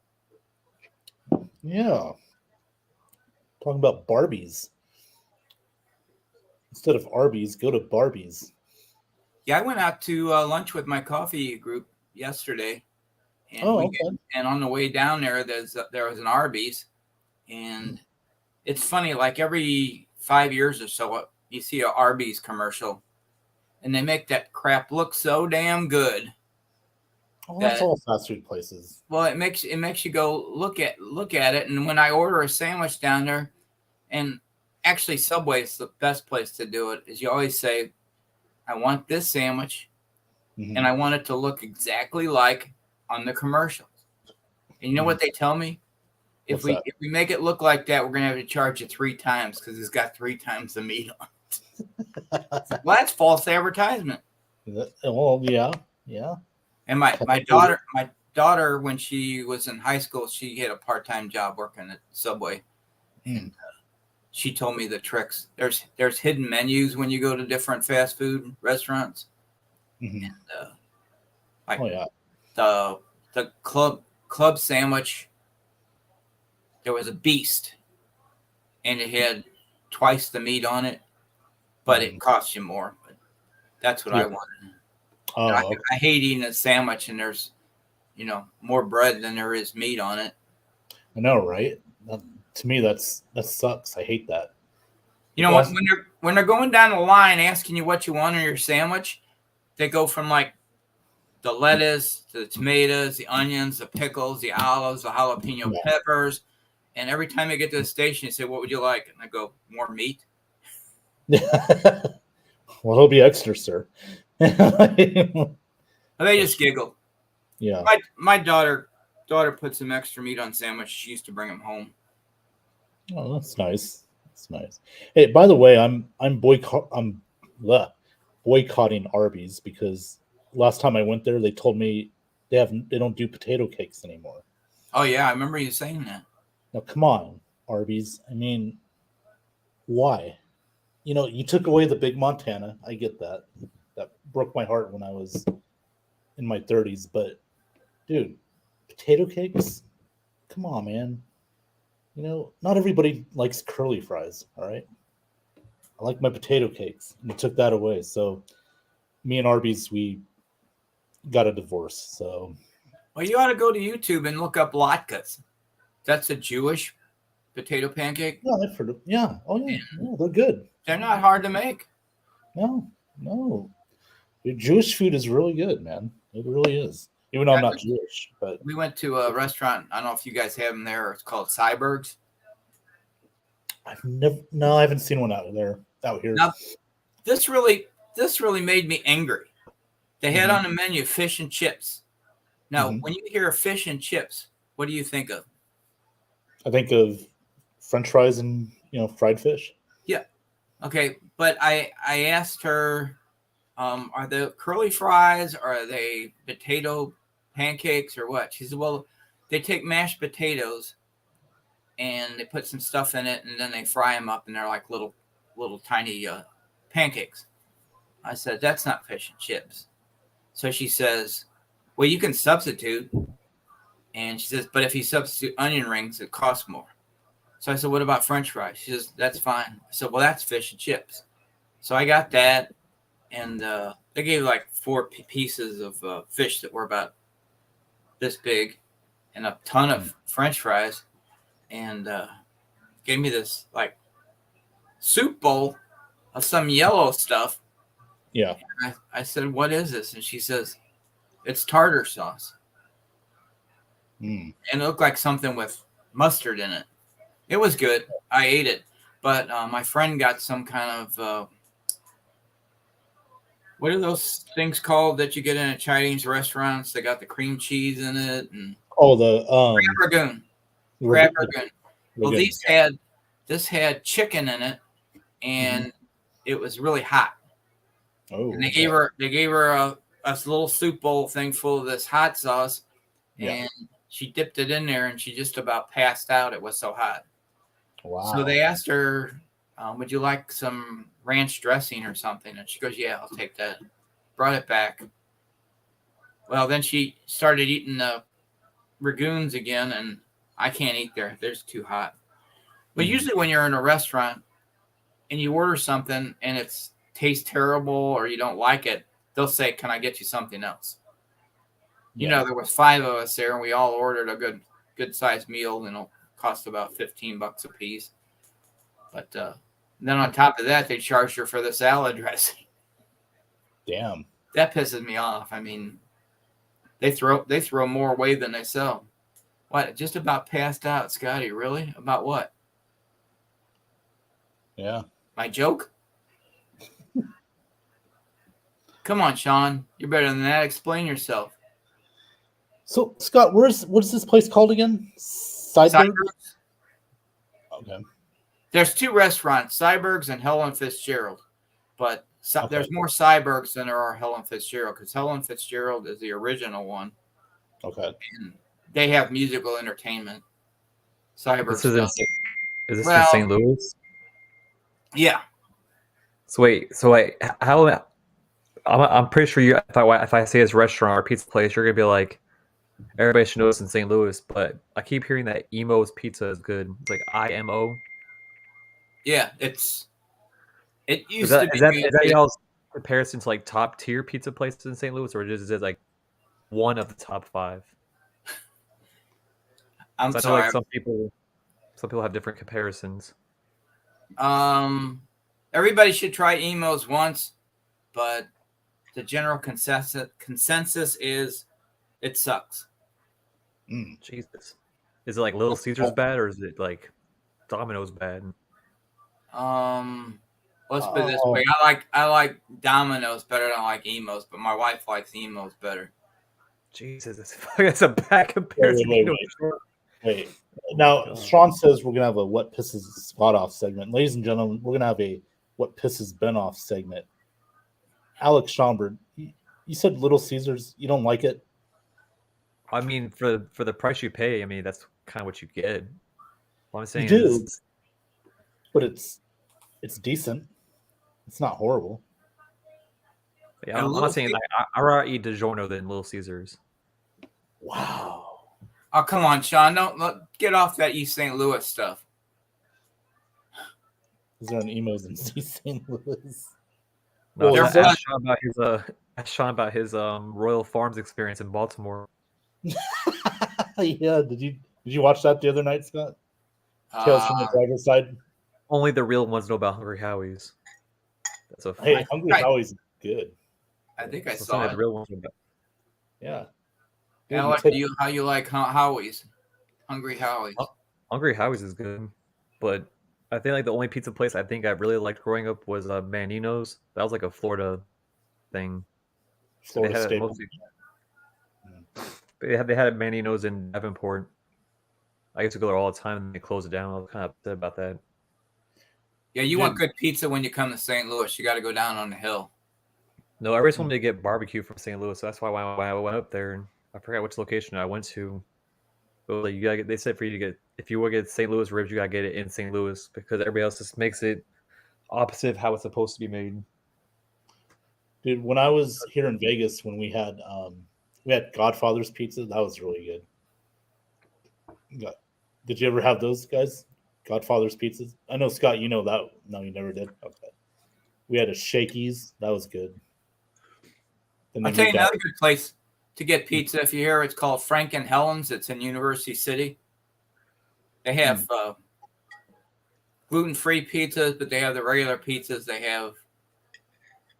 S1: Yeah. Talking about Barbies. Instead of Arby's, go to Barbies.
S3: Yeah, I went out to lunch with my coffee group yesterday, and and on the way down there, there was an Arby's, and it's funny. Like every 5 years or so, you see an Arby's commercial, and they make that crap look so damn good.
S1: Oh, that's all fast food places.
S3: Well, it makes you go look at it, and when I order a sandwich down there, and actually Subway is the best place to do it. Is you always say, I want this sandwich, and I want it to look exactly like on the commercials. And you know what they tell me? If we make it look like that, we're gonna have to charge you 3 times because it's got 3 times the meat on it. Well, that's false advertisement.
S1: Well, yeah.
S3: And my daughter, when she was in high school, she had a part-time job working at Subway. And she told me the tricks. There's hidden menus when you go to different fast food restaurants.
S1: Mm-hmm.
S3: And the club sandwich, there was a beast, and it had twice the meat on it, but it cost you more. But that's what I wanted.
S1: Oh,
S3: I hate eating a sandwich and there's, more bread than there is meat on it.
S1: I know, right? To me, that sucks. I hate that.
S3: When they're going down the line asking you what you want on your sandwich, they go from like the lettuce to the tomatoes, the onions, the pickles, the olives, the jalapeno peppers. And every time I get to the station, they say, "What would you like?" And I go, "More meat."
S1: Well, it'll be extra, sir.
S3: They just giggle.
S1: Yeah.
S3: My daughter put some extra meat on sandwich. She used to bring them home.
S1: Oh, that's nice. That's nice. Hey, by the way, I'm boycotting Arby's because last time I went there, they told me they don't do potato cakes anymore.
S3: Oh yeah, I remember you saying that.
S1: Now, come on, Arby's. I mean, why? You took away the Big Montana. I get that. That broke my heart when I was in my 30s. But, dude, potato cakes? Come on, man. Not everybody likes curly fries, all right? I like my potato cakes, and you took that away. So, me and Arby's, we got a divorce. So,
S3: well, you ought to go to YouTube and look up latkes. That's a Jewish potato pancake.
S1: Yeah, I've heard of. Yeah, oh yeah, they're good.
S3: They're not hard to make.
S1: No. Jewish food is really good, man. It really is. Even though I'm not Jewish, but
S3: we went to a restaurant. I don't know if you guys have them there. It's called Cyberg's.
S1: I haven't seen one out here.
S3: Now, this really made me angry. They had on the menu fish and chips. Now, when you hear fish and chips, what do you think of?
S1: I think of French fries and fried fish.
S3: Yeah. Okay, but I asked her, are they curly fries or are they potato pancakes or what? She said, well, they take mashed potatoes and they put some stuff in it and then they fry them up and they're like little tiny pancakes. I said, that's not fish and chips. So she says, well, you can substitute. And she says, but if you substitute onion rings, it costs more. So I said, what about French fries? She says, that's fine. I said, well, that's fish and chips. So I got that. And they gave like 4 pieces of fish that were about this big and a ton of French fries. And gave me this like soup bowl of some yellow stuff.
S1: Yeah.
S3: And I said, what is this? And she says, it's tartar sauce. And it looked like something with mustard in it. It was good. I ate it. But my friend got some kind of, what are those things called that you get in at Chinese restaurants? They got the cream cheese in it. And
S1: the
S3: Crab Ragoon. Crab Ragoon. Well, this had chicken in it, and it was really hot.
S1: Oh.
S3: And they gave her a little soup bowl thing full of this hot sauce, and she dipped it in there, and she just about passed out. It was so hot.
S1: Wow.
S3: So they asked her, would you like some ranch dressing or something? And she goes, yeah, I'll take that. Brought it back. Well, then she started eating the ragoons again, and I can't eat there. They're too hot. But usually when you're in a restaurant and you order something and it tastes terrible or you don't like it, they'll say, can I get you something else?
S1: Yeah.
S3: There was 5 of us there, and we all ordered a good sized meal, and it'll cost about $15 a piece. But then on top of that, they charged her for the salad dressing.
S1: Damn.
S3: That pisses me off. I mean, they throw more away than they sell. What? Just about passed out, Scotty. Really? About what?
S1: Yeah.
S3: My joke? Come on, Sean. You're better than that. Explain yourself.
S1: So, Scott, what's this place called again? Cyberg's? Okay.
S3: There's 2 restaurants, Cyberg's and Helen Fitzgerald. But So,
S1: Okay.
S3: There's more Cybergs than there are Helen Fitzgerald, because Helen Fitzgerald is the original one.
S1: Okay.
S3: And they have musical entertainment. Cybergs
S2: This is
S3: don't.
S2: is this in
S3: Well-
S2: St. Louis?
S3: Yeah.
S2: So wait, how? I'm pretty sure you. If I say this restaurant or pizza place, you're gonna be like, everybody should know this in St. Louis. But I keep hearing that Emo's Pizza is good. It's like IMO.
S3: Yeah, it used
S2: Is that
S3: to
S2: is
S3: be.
S2: that, is that y'all's comparison to like top tier pizza places in St. Louis, or is it like one of the top 5?
S3: I'm
S2: So I know
S3: sorry.
S2: like some people have different comparisons.
S3: Everybody should try Emos once, but the general consensus is it sucks.
S2: Jesus, is it like Little Caesars bad, or is it like Domino's bad?
S3: Let's put it this way: I like Domino's better than I like Emos, but my wife likes Emos better.
S2: Jesus, that's a bad comparison.
S1: Wait. Now, Sean says we're gonna have a what pisses Scott off segment. Ladies and gentlemen, we're gonna have a what pisses Ben off segment. Alex Schomburg, you said Little Caesars. You don't like it?
S2: I mean, for the price you pay, I mean that's kind of what you get. What I'm saying
S1: You do.
S2: is,
S1: But it's decent. It's not horrible.
S2: yeah, I'm not saying like I rather eat DiGiorno than Little Caesars.
S1: Wow.
S3: Oh, come on, Sean! Get off that East St. Louis stuff.
S1: Is there an Emos in St. Louis?
S2: No,
S1: Well,
S2: ask Sean about his Royal Farms experience in Baltimore.
S1: Yeah. Did you watch that the other night, Scott? Tales from the driver's side.
S2: Only the real ones know about Hungry Howie's. That's a
S1: Hey, Hungry Howie's good.
S3: I think I
S2: so
S3: saw
S2: the
S3: it.
S2: real ones know about.
S1: Yeah.
S3: Alex, how you like Howie's? Hungry Howie's.
S2: Hungry Howie's is good, but I think like the only pizza place I think I really liked growing up was Manino's. That was like a Florida thing.
S1: Florida
S2: they had
S1: staple.
S2: They had Manino's in Davenport. I used to go there all the time, and they closed it down. I was kind of upset about that.
S3: Yeah, you want good pizza when you come to St. Louis. You got to go down on the hill.
S2: No, everybody told me to get barbecue from St. Louis, so that's why I went up there. And I forgot which location I went to. But like, you gotta get, they said for you to get, if you want to get St. Louis ribs, you gotta get it in St. Louis because everybody else just makes it opposite of how it's supposed to be made.
S1: Dude, when I was here in Vegas, when we had Godfather's Pizza, that was really good. Did you ever have those guys? Godfather's pizzas? I know, Scott, you know that. No, you never did. Okay. We had a Shakey's. That was good.
S3: I'll tell you another good place to get pizza. If you're here, it's called Frank and Helen's. It's in University City. They have gluten-free pizzas, but they have the regular pizzas. They have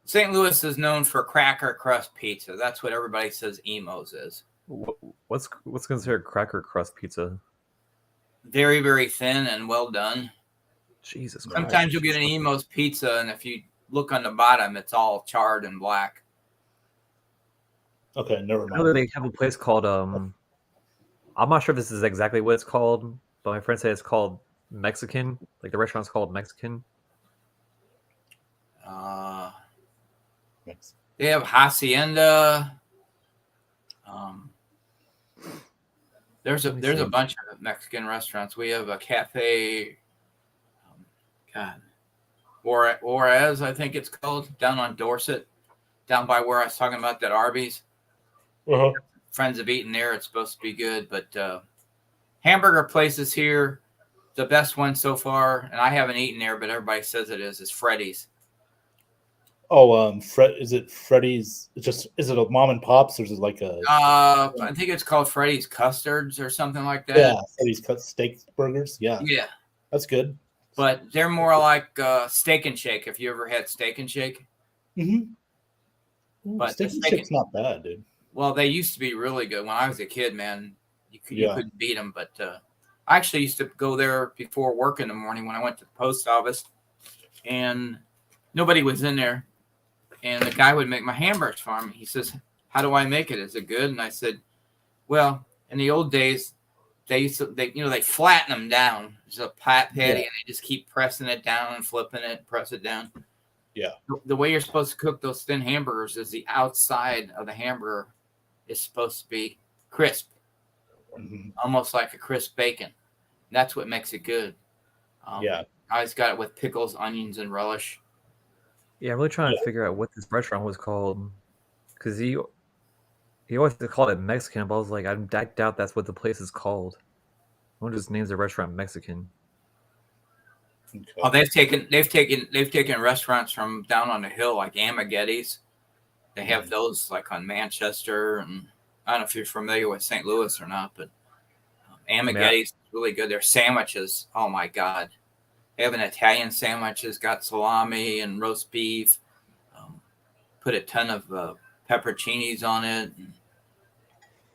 S3: St. Louis is known for cracker crust pizza. That's what everybody says Emo's is.
S2: What's considered cracker crust pizza?
S3: Very, very thin and well done.
S2: Jesus Christ.
S3: Sometimes you'll get an Emo's pizza, and if you look on the bottom, it's all charred and black.
S1: Okay, never
S2: I know
S1: mind.
S2: they have a place called I'm not sure if this is exactly what it's called, but my friend said it's called Mexican. Like the restaurant's called Mexican.
S3: They have Hacienda. There's a bunch of Mexican restaurants. We have a cafe. Juarez, I think it's called, down on Dorset, down by where I was talking about that Arby's.
S1: Uh-huh.
S3: Friends have eaten there. It's supposed to be good, but hamburger places here, the best one so far, and I haven't eaten there, but everybody says it is Freddy's.
S1: Oh, is it Freddy's? Is it a mom and pops or is it like a?
S3: I think it's called Freddy's Custards or something like that.
S1: Yeah, Freddy's cut steak burgers. Yeah, that's good.
S3: But they're more like Steak and Shake. If you ever had Steak and Shake,
S1: but Steak and Shake's not bad, dude.
S3: Well, they used to be really good when I was a kid, man. You couldn't beat them. But I actually used to go there before work in the morning when I went to the post office, and nobody was in there. And the guy would make my hamburgers for me. He says, "How do I make it? Is it good?" And I said, "Well, in the old days, they flatten them down. It's a pat patty, and they just keep pressing it down and flipping it, press it down.
S1: Yeah.
S3: The way you're supposed to cook those thin hamburgers is the outside of the hamburger is supposed to be crisp, almost like a crisp bacon. That's what makes it good.
S1: Yeah.
S3: I always got it with pickles, onions, and relish.
S2: Yeah, I'm really trying to figure out what this restaurant was called, because he always called it Mexican, but I was like, I doubt that's what the place is called. One just names the restaurant Mexican.
S3: Okay. Oh, they've taken restaurants from down on the hill like Amaghetti's. They have those like on Manchester, and I don't know if you're familiar with St. Louis or not, but Amaghetti's is really good. Their sandwiches, oh my god, they have an Italian sandwich. It's got salami and roast beef. Put a ton of pepperoncinis on it.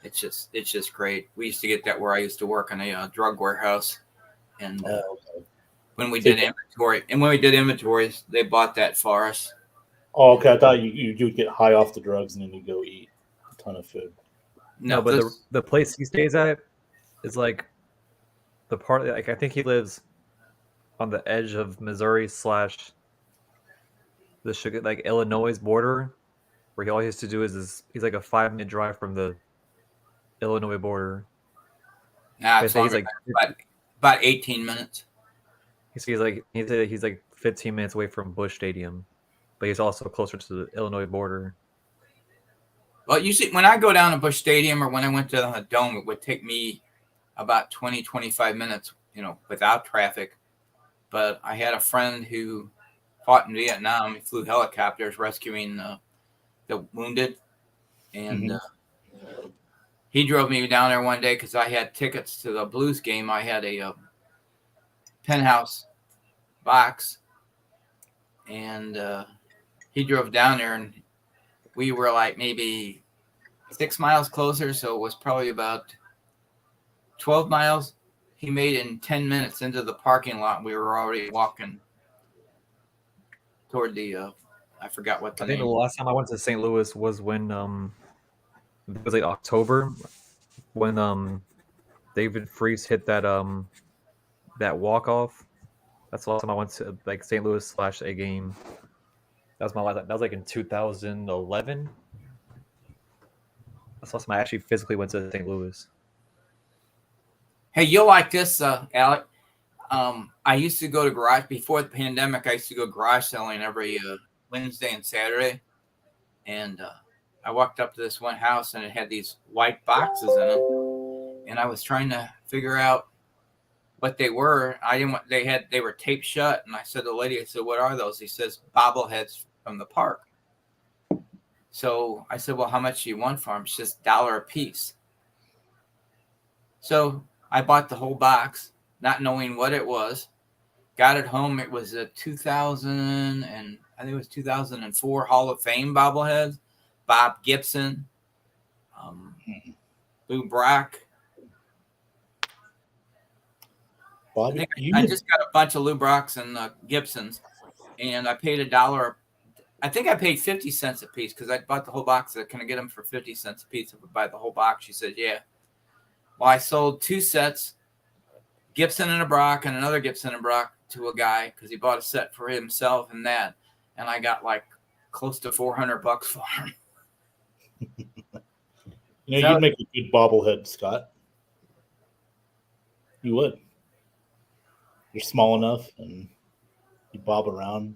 S3: It's just great. We used to get that where I used to work in a drug warehouse, and when we did inventories, they bought that for us.
S1: Oh, okay. I thought you'd get high off the drugs and then you go eat a ton of food.
S2: No, but the place he stays at is like the part. Like I think he lives on the edge of Missouri / the sugar like Illinois border, where he all he has to do is he's like a 5-minute drive from the Illinois border.
S3: Nah, it's longer, like about 18 minutes.
S2: He's like 15 minutes away from Busch Stadium, but he's also closer to the Illinois border.
S3: Well, usually when I go down to Busch Stadium or when I went to the Dome, it would take me about 20, 25 minutes, without traffic. But I had a friend who fought in Vietnam. He flew helicopters rescuing the wounded. And he drove me down there one day because I had tickets to the Blues game. I had a penthouse box. And he drove down there, and we were like maybe 6 miles closer. So it was probably about 12 miles. He made it in 10 minutes into the parking lot. We were already walking toward the, I forgot what the name.
S2: I think the last time I went to St. Louis was when, it was like October when David Freese hit that walk-off. That's the last time I went to like St. Louis / a game. That was my last. That was like in 2011. That's the last time I actually physically went to St. Louis.
S3: Hey, you'll like this, Alec. I used to go to garage before the pandemic. I used to go garage selling every Wednesday and Saturday, and I walked up to this one house and it had these white boxes in them, and I was trying to figure out what they were. I didn't want. They were taped shut, and I said to the lady, I said, "What are those?" He says, "Bobbleheads from the park." So I said, "Well, how much do you want for them?" She says, $1 a piece. So I bought the whole box, not knowing what it was. Got it home. It was a 2000 and I think it was 2004 Hall of Fame bobbleheads. Bob Gibson, Lou Brock.
S1: Bobby,
S3: I just got a bunch of Lou Brocks and Gibsons, and I paid $1. I think I paid 50 cents a piece because I bought the whole box. Can I get them for 50 cents a piece if I buy the whole box? She said, yeah. Well, I sold 2 sets, Gibson and a Brock and another Gibson and Brock to a guy because he bought a set for himself and that. And I got like close to $400 for him.
S1: You'd make a good bobblehead, Scott. You would. You're small enough and you bob around.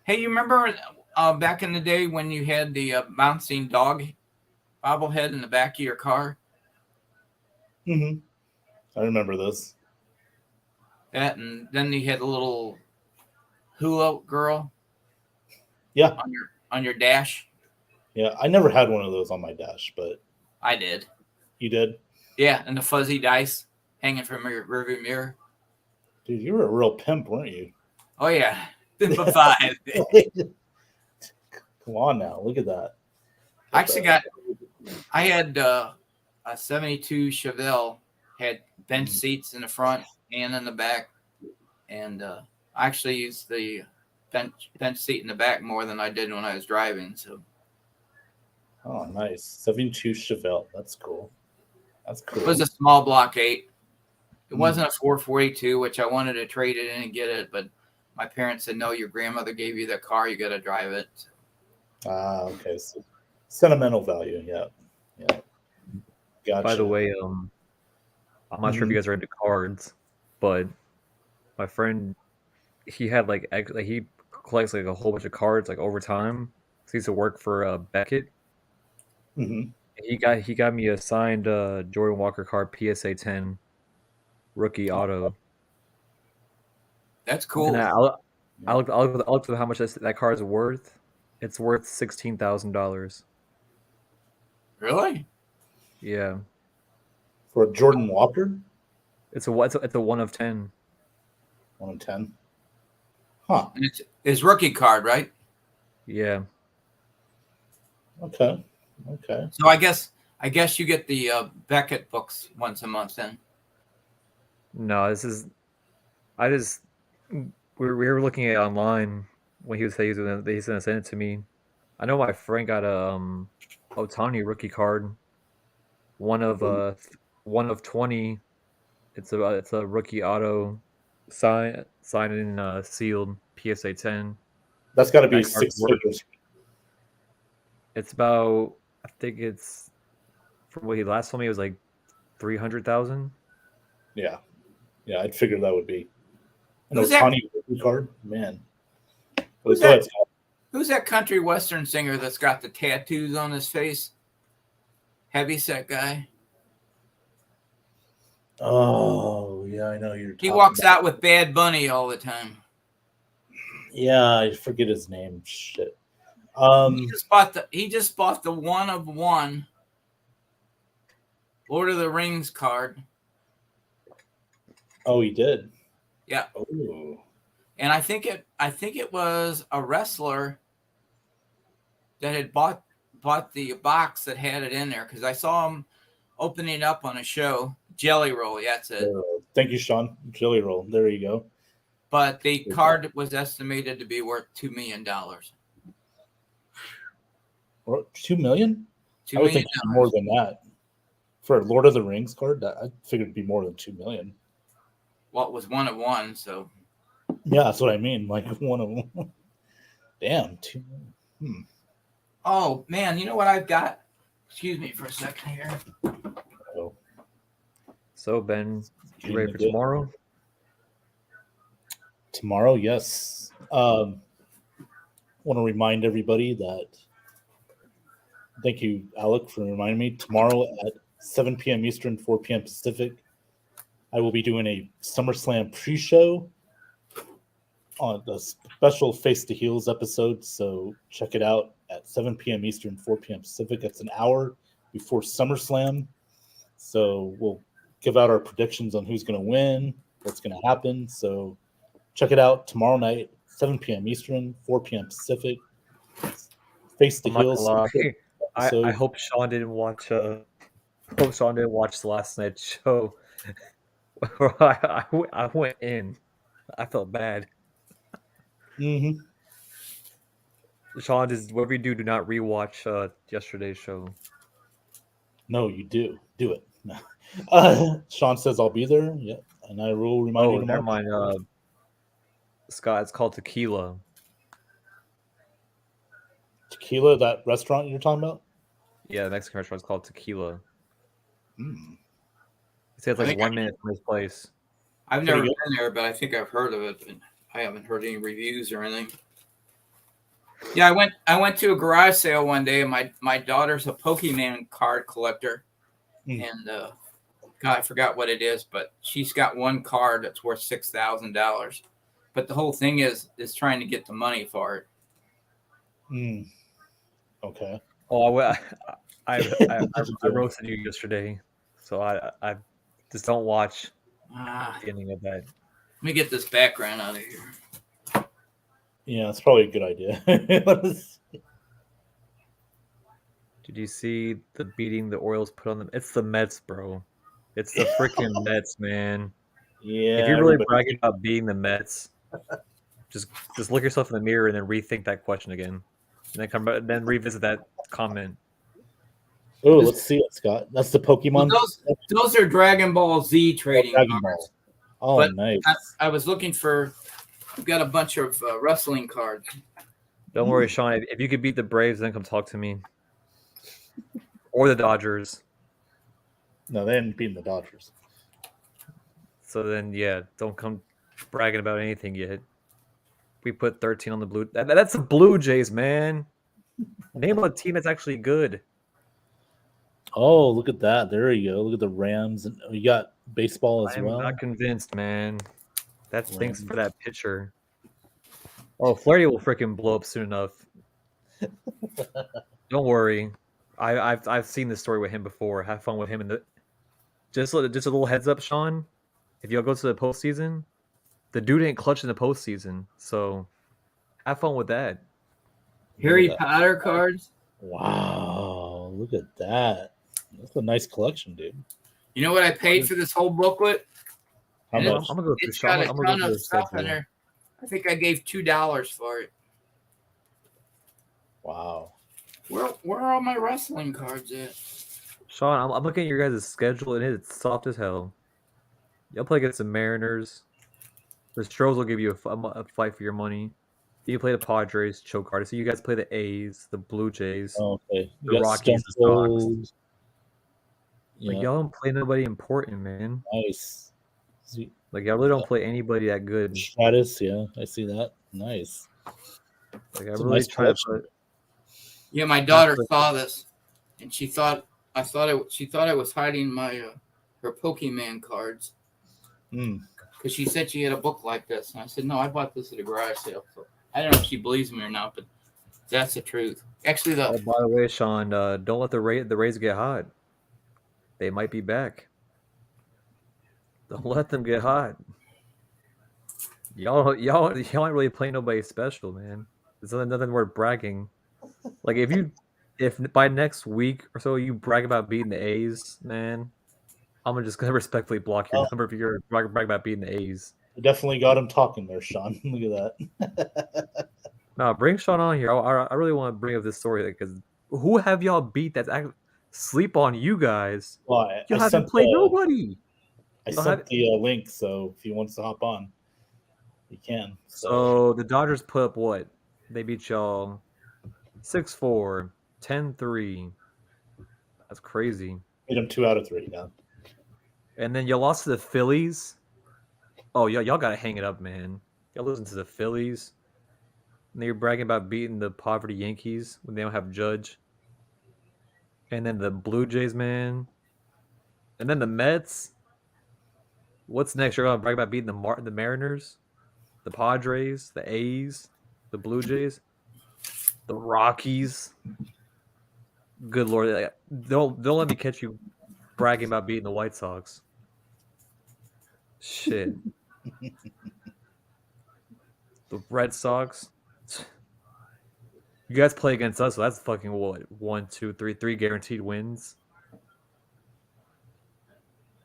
S3: Hey, you remember back in the day when you had the bouncing dog bobblehead in the back of your car?
S1: Mm-hmm. I remember this.
S3: That, and then you had a little hula girl.
S1: Yeah.
S3: On your dash.
S1: Yeah, I never had one of those on my dash, but
S3: I did.
S1: You did?
S3: Yeah, and the fuzzy dice hanging from your rearview mirror.
S1: Dude, you were a real pimp, weren't you?
S3: Oh yeah, Pimp 5.
S1: Come on now, look at that.
S3: I had a 72 Chevelle, had bench seats in the front and in the back, and I actually used the bench seat in the back more than I did when I was driving. So.
S1: Oh, nice. 72 Chevelle. That's cool. That's cool.
S3: It was a small block 8. It wasn't a 442, which I wanted to trade it in and get it, but my parents said, no, your grandmother gave you the car. You got to drive it.
S1: Okay. So sentimental value. Yeah. Yeah. Gotcha.
S2: By the way, I'm not sure if you guys are into cards, but my friend, he had like he collects like a whole bunch of cards like over time. He used to work for Beckett.
S1: Mm-hmm.
S2: He got me a signed Jordan Walker card, PSA 10, rookie auto.
S3: That's cool.
S2: And I looked at how much that card is worth. It's worth $16,000.
S3: Really?
S2: Yeah.
S1: For Jordan Walker?
S2: It's a 1 of 10.
S1: 1 of 10. Huh.
S3: And it's his rookie card, right?
S2: Yeah.
S1: Okay.
S3: So I guess you get the Beckett books once a month then.
S2: No, we were looking at it online when he was saying he's gonna send it to me. I know my friend got a Ohtani rookie card, 1 of 20. It's a rookie auto signed and sealed PSA 10.
S1: That's got to be
S2: That card's
S1: 6 figures.
S2: It's about, I think it's, from what he last told me, it was like 300,000.
S1: Yeah. Yeah, I'd figure that would be an
S3: Who's that?
S1: Ohtani rookie card. Man.
S3: Who's
S1: Go
S3: that?
S1: ahead, Scott.
S3: Who's that country western singer that's got the tattoos on his face? Heavyset guy.
S1: Oh, yeah, I know you're
S3: He
S1: talking
S3: walks
S1: about.
S3: out with Bad Bunny all the time.
S1: Yeah, I forget his name. Shit.
S3: He just bought the 1 of 1 Lord of the Rings card.
S1: Oh, he did.
S3: Yeah.
S1: Oh.
S3: And I think it was a wrestler that had bought the box that had it in there, because I saw him opening it up on a show. Jelly Roll, yeah, that's it.
S1: Thank you, Sean. Jelly Roll. There you go.
S3: But the card was estimated to be worth $2 million.
S1: Or $2 million?
S3: $2
S1: I would
S3: million.
S1: think more than that. For a Lord of the Rings card, I figured it'd be more than $2 million.
S3: Well, it was 1 of 1, so.
S1: Yeah, that's what I mean. Like 1 of 1. Damn, $2 million.
S3: Oh man, you know what I've got? Excuse me for a second here.
S1: Oh.
S2: So Ben, you ready for tomorrow?
S1: Tomorrow, yes. Want to remind everybody that. Thank you, Alec, for reminding me. Tomorrow at 7 p.m. Eastern, 4 p.m. Pacific, I will be doing a SummerSlam pre-show on the special Face to Heels episode. So check it out at 7 p.m. Eastern, 4 p.m. Pacific. That's an hour before SummerSlam. So we'll give out our predictions on who's going to win, what's going to happen. So check it out tomorrow night, 7 p.m. Eastern, 4 p.m. Pacific. Face to Heels.
S2: I hope Sean didn't watch. Hope Sean didn't watch the last night's show. I went in. I felt bad.
S1: Mm-hmm.
S2: Sean, whatever you do not rewatch yesterday's show.
S1: No, you do. Do it. Sean says I'll be there. Yeah, and I will remind you tomorrow.
S2: Never mind. Scott, it's called Tequila.
S1: Tequila, that restaurant you're talking about?
S2: Yeah, the Mexican restaurant is called Tequila.
S1: Mm.
S2: It says like 1 minute from his place.
S3: I've never been there, but I think I've heard of it. But I haven't heard any reviews or anything. Yeah, I went to a garage sale one day, and my daughter's a Pokemon card collector, and God, I forgot what it is, but she's got one card that's worth $6,000. But the whole thing is trying to get the money for it.
S1: Mm. Okay.
S2: Oh, I roasted you yesterday, so I just don't watch the beginning of that.
S3: Let me get this background out of here.
S1: Yeah, it's probably a good idea.
S2: Did you see the beating the Orioles put on them? It's the Mets, bro. It's the freaking Mets, man.
S1: Yeah.
S2: If you're really bragging about beating the Mets, just look yourself in the mirror and then rethink that question again, and then revisit that comment.
S1: Oh, let's see it, Scott. That's the Pokemon.
S3: Well, those are Dragon Ball Z trading
S1: Dragon
S3: cards.
S1: Ball. Oh,
S3: but
S1: nice.
S3: I was looking for I've got a bunch of wrestling cards.
S2: Don't worry, Sean. If you could beat the Braves, then come talk to me. Or the Dodgers.
S1: No, they hadn't beaten the Dodgers.
S2: So then, yeah, don't come bragging about anything yet. We put 13 on the Blue. That's the Blue Jays, man. Name a team that's actually good.
S1: Oh, look at that. There you go. Look at the Rams. And you got baseball as
S2: I'm
S1: well.
S2: not convinced, man. That stinks
S1: Rams.
S2: for that pitcher. Oh, Flaherty will freaking blow up soon enough. Don't worry. I've seen this story with him before. Have fun with him in the just a little heads up, Sean. If y'all go to the postseason, the dude ain't clutch in the postseason, so have fun with that.
S3: Harry
S1: Look at that.
S3: Potter cards.
S1: Wow, look at that. That's a nice collection, dude.
S3: You know what I paid for this whole booklet?
S1: How
S3: And
S1: much?
S2: I'm gonna go through
S3: It's got a
S2: I'm gonna
S3: ton
S2: go through
S3: of
S2: the
S3: stuff in
S2: schedule.
S3: there. I think I gave $2 for it.
S1: Wow.
S3: Where are all my wrestling cards at?
S2: Sean, I'm looking at your guys' schedule and it's soft as hell. Y'all play against the Mariners. The Stros will give you a fight for your money. You play the Padres, choke hard. So you guys play the A's, the Blue Jays,
S1: Okay.
S2: the
S1: You got
S2: Rockies, the
S1: Stone
S2: Sox.
S1: Cold.
S2: Like
S1: Yeah,
S2: y'all don't play nobody important, man.
S1: nice.
S2: Like y'all really don't play anybody that good.
S1: Stratus, yeah, I see that. Nice.
S2: Like I
S1: It's a
S2: really
S1: nice
S2: try to
S1: collection.
S2: put.
S3: Yeah, my daughter
S2: That's
S3: saw this, and she thought I was hiding my her Pokemon cards
S1: Mm.
S3: because she said she had a book like this, and I said no, I bought this at a garage sale. So I don't know if she believes me or not, but that's the truth. Actually,
S2: Oh, by the way, Sean, don't let the Rays get hot. They might be back. Don't let them get hot. Y'all ain't really playing nobody special, man. There's nothing worth bragging. Like if by next week or so you brag about beating the A's, man, I'm just gonna respectfully block your
S1: Oh.
S2: number if you're brag about beating the A's.
S1: You definitely got him talking there, Sean. Look at that.
S2: No, bring Sean on here. I really want to bring up this story because who have y'all beat that's actually sleep on you guys?
S1: Well,
S2: You
S1: I
S2: haven't
S1: sent
S2: played
S1: the,
S2: nobody.
S1: I
S2: Y'all
S1: sent
S2: have-
S1: the link, so if he wants to hop on, he can.
S2: So the Dodgers put up what? They beat y'all 6-4, 10-3. That's crazy.
S1: made him 2 out of 3 now.
S2: And then you lost to the Phillies. Oh, y'all gotta hang it up, man. Y'all losing to the Phillies. And you're bragging about beating the poverty Yankees when they don't have Judge. And then the Blue Jays, man. And then the Mets. What's next? You're gonna brag about beating the Mariners, the Padres, the A's, the Blue Jays, the Rockies. Good Lord, don't let me catch you bragging about beating the White Sox. Shit. The Red Sox. You guys play against us, so that's fucking what? 1, 2, 3, 3 guaranteed wins.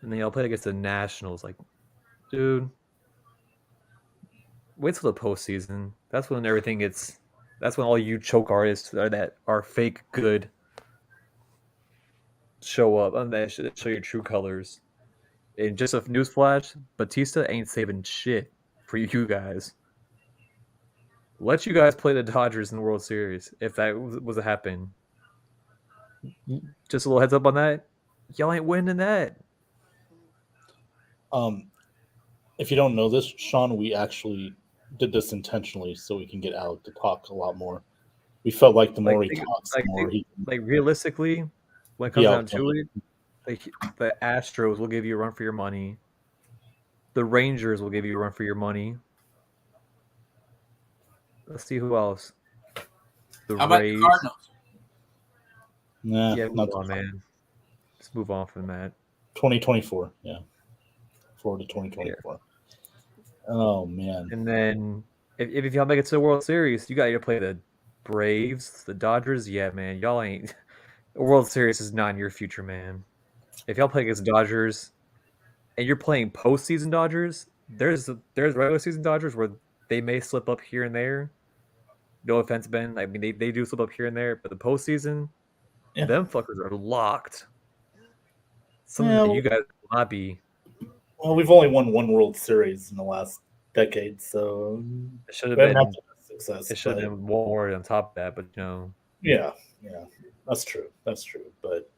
S2: And then y'all play against the Nationals. Like, dude, wait till the postseason. That's when everything gets. That's when all you choke artists that are fake good show up and they show your true colors. And just a newsflash, Batista ain't saving shit for you guys. Let you guys play the Dodgers in the World Series if that was to happen. Just a little heads up on that. Y'all ain't winning that.
S1: If you don't know this, Sean, we actually did this intentionally so we can get Alec to talk a lot more. We felt like the more he talks, the more he can.
S2: Like realistically, when it comes
S1: Yeah,
S2: down to it, like the Astros will give you a run for your money. The Rangers will give you a run for your money. Let's see who else. The
S3: how about
S2: Rays.
S3: the Cardinals?
S1: Nah,
S2: Yeah,
S1: not
S2: move on, man. Let's move on from that.
S1: 2024. Yeah. Forward to 2024. Oh, man.
S2: And then if y'all make it to the World Series, you got to play the Braves, the Dodgers. Yeah, man, y'all ain't. The World Series is not in your future, man. If y'all play against Dodgers, and you're playing postseason Dodgers, there's regular season Dodgers where they may slip up here and there. No offense, Ben. I mean, they do slip up here and there, but the postseason,
S1: Yeah.
S2: them fuckers are locked. Something
S1: Yeah,
S2: that you guys will not be.
S1: Well, we've only won one World Series in the last decades, so
S2: It should have
S1: we haven't
S2: been.
S1: had success.
S2: It should have
S1: But
S2: been one more on top of that, but
S1: yeah, that's true. That's true. But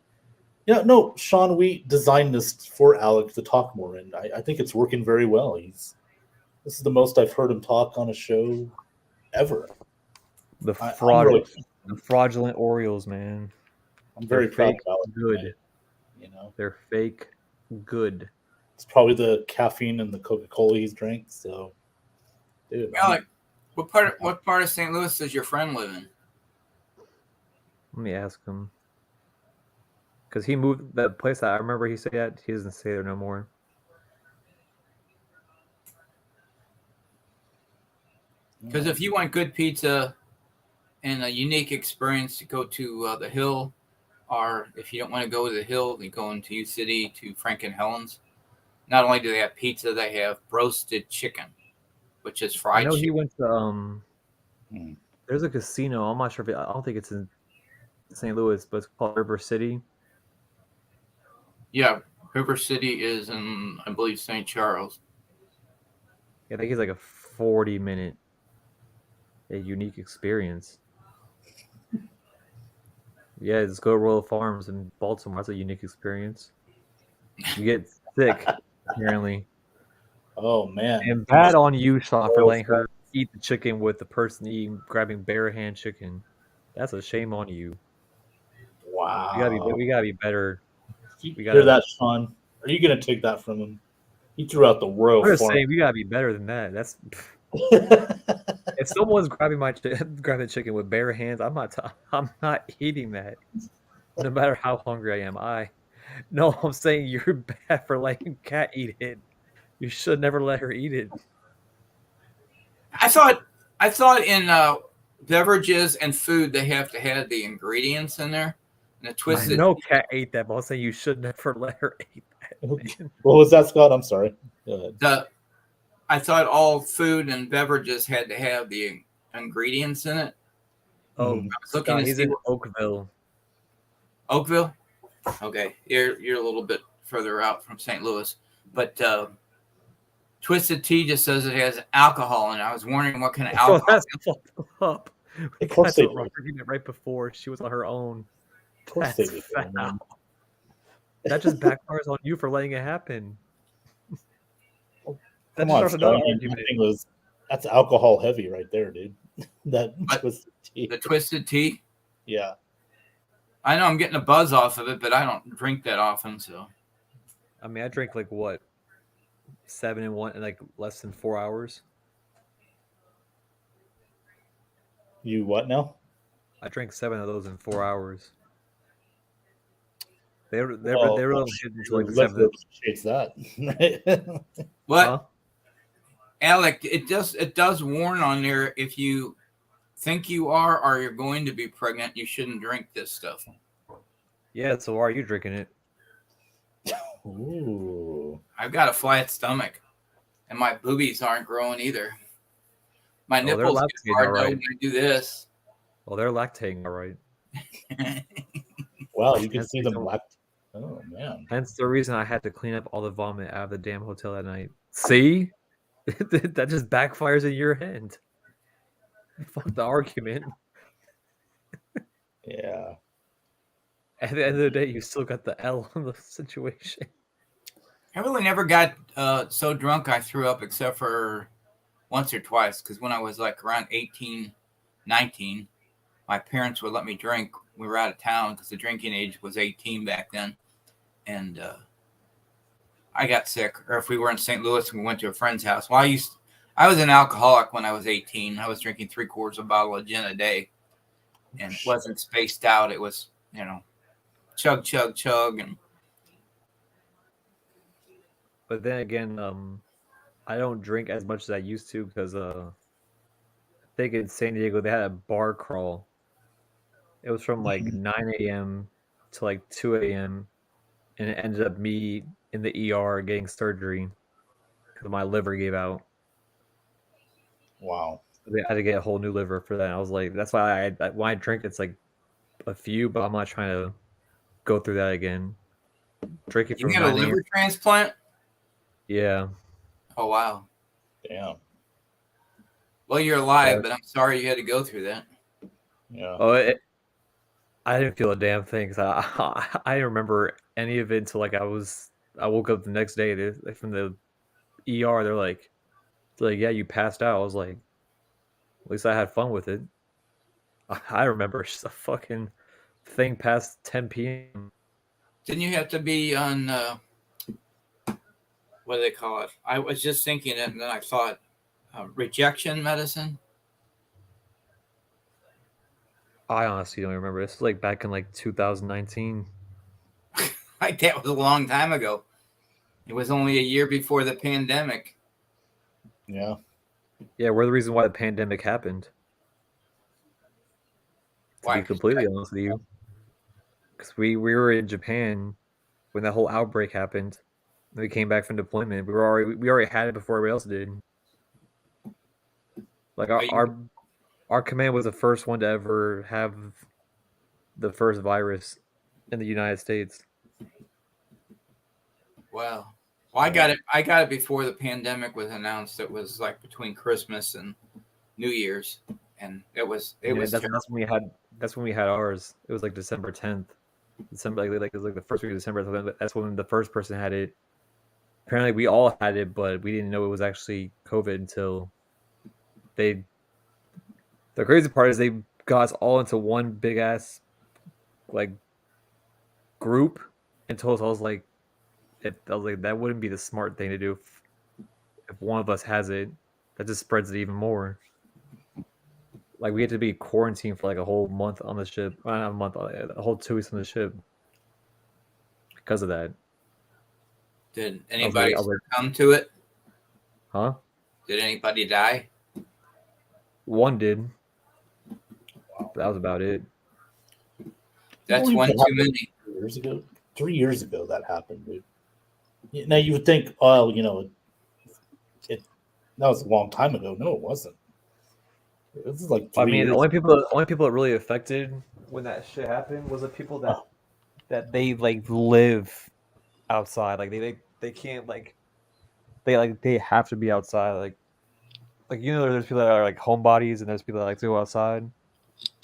S1: yeah, no, Sean, we designed this for Alec to talk more, and I think it's working very well. This is the most I've heard him talk on a show ever.
S2: the
S1: I'm
S2: fraudulent Orioles, man.
S1: I'm very
S2: They're
S1: proud
S2: fake
S1: of Alec.
S2: good.
S1: They're
S2: fake good.
S1: It's probably the caffeine and the Coca-Cola he's drank. So, dude,
S3: Alec, what part of St. Louis does your friend live in?
S2: Let me ask him. Because he moved that place that I remember he said at, he doesn't stay there no more.
S3: Because if you want good pizza and a unique experience, to go to the Hill, or if you don't want to go to the Hill, you go into U City to Frank and Helen's. Not only do they have pizza, they have roasted chicken, which is fried.
S2: I know
S3: chicken.
S2: he went to there's a casino. I'm not sure if I don't think it's in St. Louis, but it's called River City.
S3: Yeah, River City is in, I believe, St. Charles.
S2: Yeah, I think it's like a 40-minute unique experience. Yeah, just go to Royal Farms in Baltimore. That's a unique experience. You get sick, apparently.
S1: Oh man!
S2: And bad on you, Shaw, for letting her eat the chicken with the person grabbing bare hand chicken. That's a shame on you.
S1: Wow.
S2: We gotta be better.
S1: You hear that, Sean? Are you gonna take that from him? He threw out the Royal Farm.
S2: I'm just saying we gotta be better than that. That's if someone's grabbing the chicken with bare hands, I'm not eating that. No matter how hungry I am. I'm saying you're bad for letting Kat eat it. You should never let her eat it.
S3: I thought in beverages and food they have to have the ingredients in there. And the twisted.
S2: No Kat ate that, but I'm saying you should never let her eat that.
S1: What was that, Scott? I'm sorry. Go ahead.
S3: I thought all food and beverages had to have the ingredients in it.
S2: Oh,
S3: I was looking
S2: he's in Oakville.
S3: Oakville? Okay, you're a little bit further out from St. Louis, but Twisted Tea just says it has alcohol in it. I was wondering what kind of alcohol.
S2: Oh, that's fucked up.
S1: Of course they do.
S2: Right before she was on her own.
S1: Of course they do.
S2: That just backfires on you for letting it happen.
S1: Come on, Scott. That's alcohol heavy right there, dude. That Twisted Tea.
S3: The Twisted Tea?
S1: Yeah.
S3: I know I'm getting a buzz off of it, but I don't drink that often, so.
S2: I mean, I drink like what? 7 in one in like less than 4 hours.
S1: You what now?
S2: I drank 7 of those in 4 hours. They were like 7.
S1: That.
S3: What?
S2: Huh?
S3: Alec, it does warn on there if you think you are or you're going to be pregnant, you shouldn't drink this stuff.
S2: Yeah, so why are you drinking it?
S1: Ooh.
S3: I've got a flat stomach, and my boobies aren't growing either. My nipples get hard when I do this.
S2: Well, they're lactating, all right.
S1: Wow, you can see them lactating. Oh, man.
S2: Hence the reason I had to clean up all the vomit out of the damn hotel that night. See? That just backfires in your end. Fuck the argument.
S1: Yeah.
S2: At the end of the day, you still got the L in the situation.
S3: I really never got so drunk I threw up except for once or twice. Because when I was like around 18, 19, my parents would let me drink. We were out of town because the drinking age was 18 back then. And I got sick. Or if we were in St. Louis and we went to a friend's house. Well, I was an alcoholic when I was 18. I was drinking 3/4 of a bottle of gin a day. And it wasn't spaced out. It was, chug, chug, chug.
S2: But then again, I don't drink as much as I used to because I think in San Diego they had a bar crawl. It was from like 9 a.m. to like 2 a.m. and it ended up me in the ER getting surgery because my liver gave out.
S1: Wow.
S2: I had to get a whole new liver for that. I was like, that's why when I drink, it's like a few, but I'm not trying to go through that again. Drinking
S3: you got a liver transplant?
S2: Yeah.
S3: Oh, wow.
S1: Damn.
S3: Well, you're alive, but I'm sorry you had to go through that.
S1: Yeah.
S2: Oh, I didn't feel a damn thing because I didn't remember any of it until like I woke up the next day. From the ER, they're like, yeah, you passed out. I was like, at least I had fun with it. I remember just a fucking thing past 10 p.m.
S3: Didn't you have to be on what do they call it? I was just thinking it, and then I thought rejection medicine.
S2: I honestly don't remember. This was like back in like 2019.
S3: Like that was a long time ago. It was only a year before the pandemic.
S1: Yeah.
S2: Yeah, we're the reason why the pandemic happened. To
S3: Why?
S2: be completely honest with you, because we were in Japan when that whole outbreak happened. We came back from deployment. We already had it before everybody else did. Like our command was the first one to ever have the first virus in the United States.
S3: Wow. Well, I got it. I got it before the pandemic was announced. It was like between Christmas and New Year's, and it was.
S2: That's when we had ours. It was like December 10th. December it was like the first week of December. That's when the first person had it. Apparently, we all had it, but we didn't know it was actually COVID until they. The crazy part is they got us all into one big ass like group and told us I was like that wouldn't be the smart thing to do if one of us has it. That just spreads it even more. Like we had to be quarantined for like a whole month on the ship. Well, not a month, a whole 2 weeks on the ship because of that.
S3: Did anybody come to it?
S2: Huh?
S3: Did anybody die?
S2: One did. That was about it.
S3: That's one too many.
S1: 3 years ago that happened, dude. Now you would think, oh, that was a long time ago. No, it wasn't. This is like 3 years.
S2: The only people that really affected when that shit happened was the people that they like live outside. Like they can't they have to be outside. Like there's people that are like homebodies and there's people that like to go outside.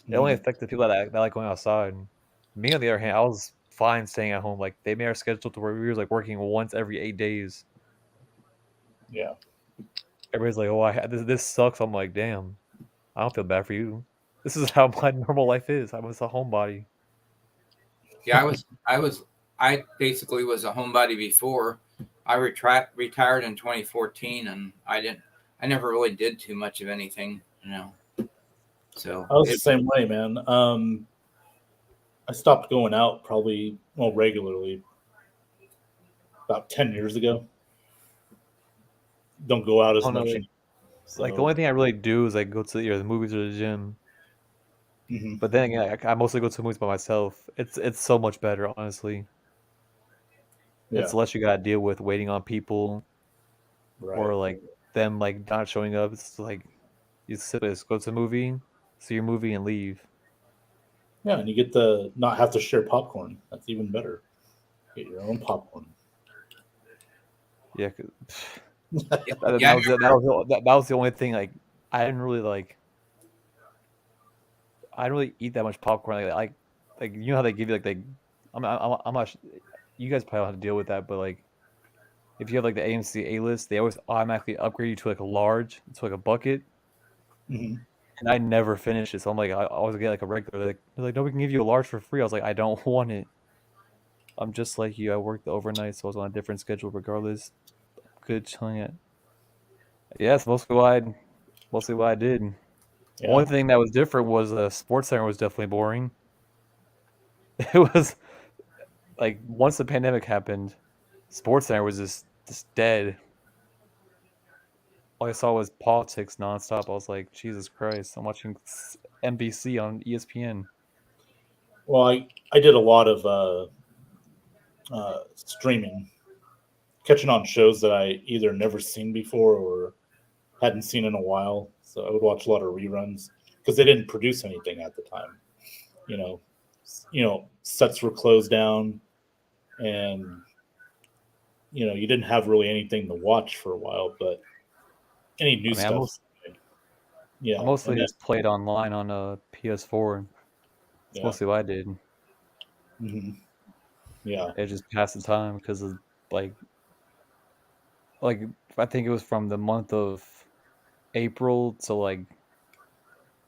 S2: It only affected people that like going outside. Me on the other hand, I was fine staying at home. Like they made our schedule to where we were like working once every 8 days.
S1: Yeah.
S2: Everybody's like, "Oh, this sucks." I'm like, "Damn, I don't feel bad for you. This is how my normal life is. I was a homebody."
S3: Yeah, I basically was a homebody before. I retired in 2014, and I never really did too much of anything, So
S1: I was the same way, man. I stopped going out regularly about 10 years ago. Don't go out as much.
S2: So. Like the only thing I really do is like go to the movies or the gym. Mm-hmm. But then again, I mostly go to movies by myself. It's so much better, honestly. Yeah. It's less you gotta deal with waiting on people, right, or like them like not showing up. It's like you go to the movie, see your movie, and leave.
S1: Yeah, and you get to not have to share popcorn. That's even better. Get your own popcorn.
S2: Yeah, that was the only thing. Like I didn't really eat that much popcorn. Like how they give you I'm not. You guys probably don't have to deal with that, but like if you have like the AMC A-list, they always automatically upgrade you to like a large, to like a bucket. Mm-hmm. And I never finished it, so I'm like, I always get like a regular. They're like, no, we can give you a large for free. I was like, I don't want it. I'm just like you. I worked the overnight, so I was on a different schedule regardless. Good chilling it. Yes, mostly what I did. Yeah. Only thing that was different was Sports Center was definitely boring. It was like once the pandemic happened, Sports Center was just dead. All I saw was politics nonstop. I was like, Jesus Christ, I'm watching NBC on ESPN.
S1: Well, I did a lot of streaming, catching on shows that I either never seen before or hadn't seen in a while. So I would watch a lot of reruns because they didn't produce anything at the time. Sets were closed down, and you didn't have really anything to watch for a while. But any new
S2: I
S1: stuff. Yeah,
S2: I mostly
S1: and
S2: just played online on PS4. That's
S1: yeah,
S2: mostly what I did.
S1: hmm yeah,
S2: It just passed the time because of like like I think it was from the month of April to like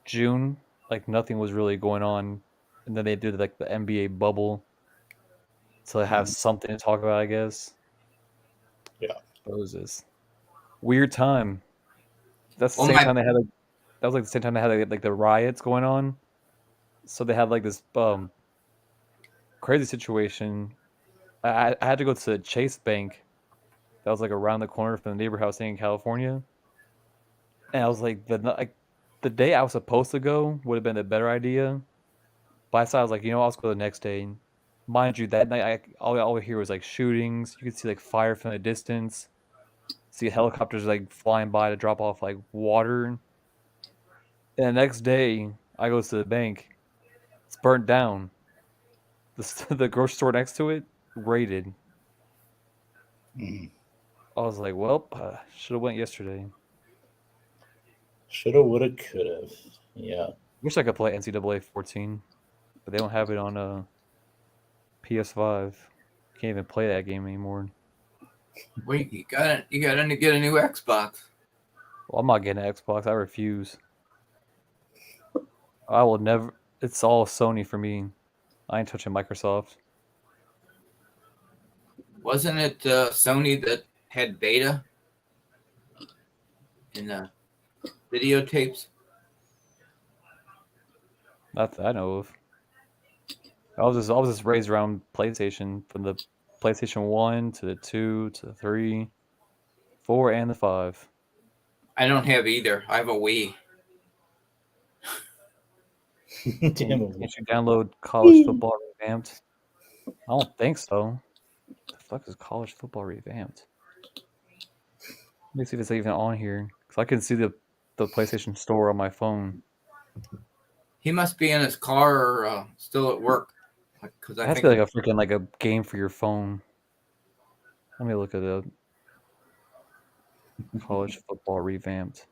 S2: June, like nothing was really going on, and then they did like the NBA bubble to have
S1: mhm,
S2: something to talk about, I guess.
S1: yeah.
S2: What was this weird time? That's the
S3: Well,
S2: same
S3: my
S2: time they had that was like the same time they had like the riots going on. So they had like this crazy situation. I had to go to Chase Bank that was like around the corner from the neighbor house in California, and I was like the day I was supposed to go would have been a better idea. But I was like, I'll just go the next day. And mind you, that night all I hear was like shootings. You could see like fire from a distance. See helicopters like flying by to drop off like water. And the next day, I go to the bank. It's burnt down. The grocery store next to it raided.
S1: Mhm.
S2: I was like, well, should have went yesterday.
S1: Shoulda, woulda, coulda. Yeah.
S2: Wish I could play NCAA 14, but they don't have it on PS5. Can't even play that game anymore.
S3: wait, you got to get a new Xbox.
S2: Well, I'm not getting an Xbox. I refuse. I will never. It's all Sony for me. I ain't touching Microsoft.
S3: Wasn't it Sony that had beta in the videotapes?
S2: Not that I know of. I was just raised around PlayStation from the PlayStation 1 to the 2 to the 3, 4, and the 5.
S3: I don't have either. I have a Wii.
S1: Damn it.
S2: Can't you download College Football Revamped? I don't think so. The fuck is College Football Revamped? Let me see if it's even on here. Because I can see the PlayStation Store on my phone.
S3: He must be in his car or still at work. Because
S2: It
S3: I
S2: has to be
S3: think
S2: like a freaking like a game for your phone. Let me look at the College Football Revamped.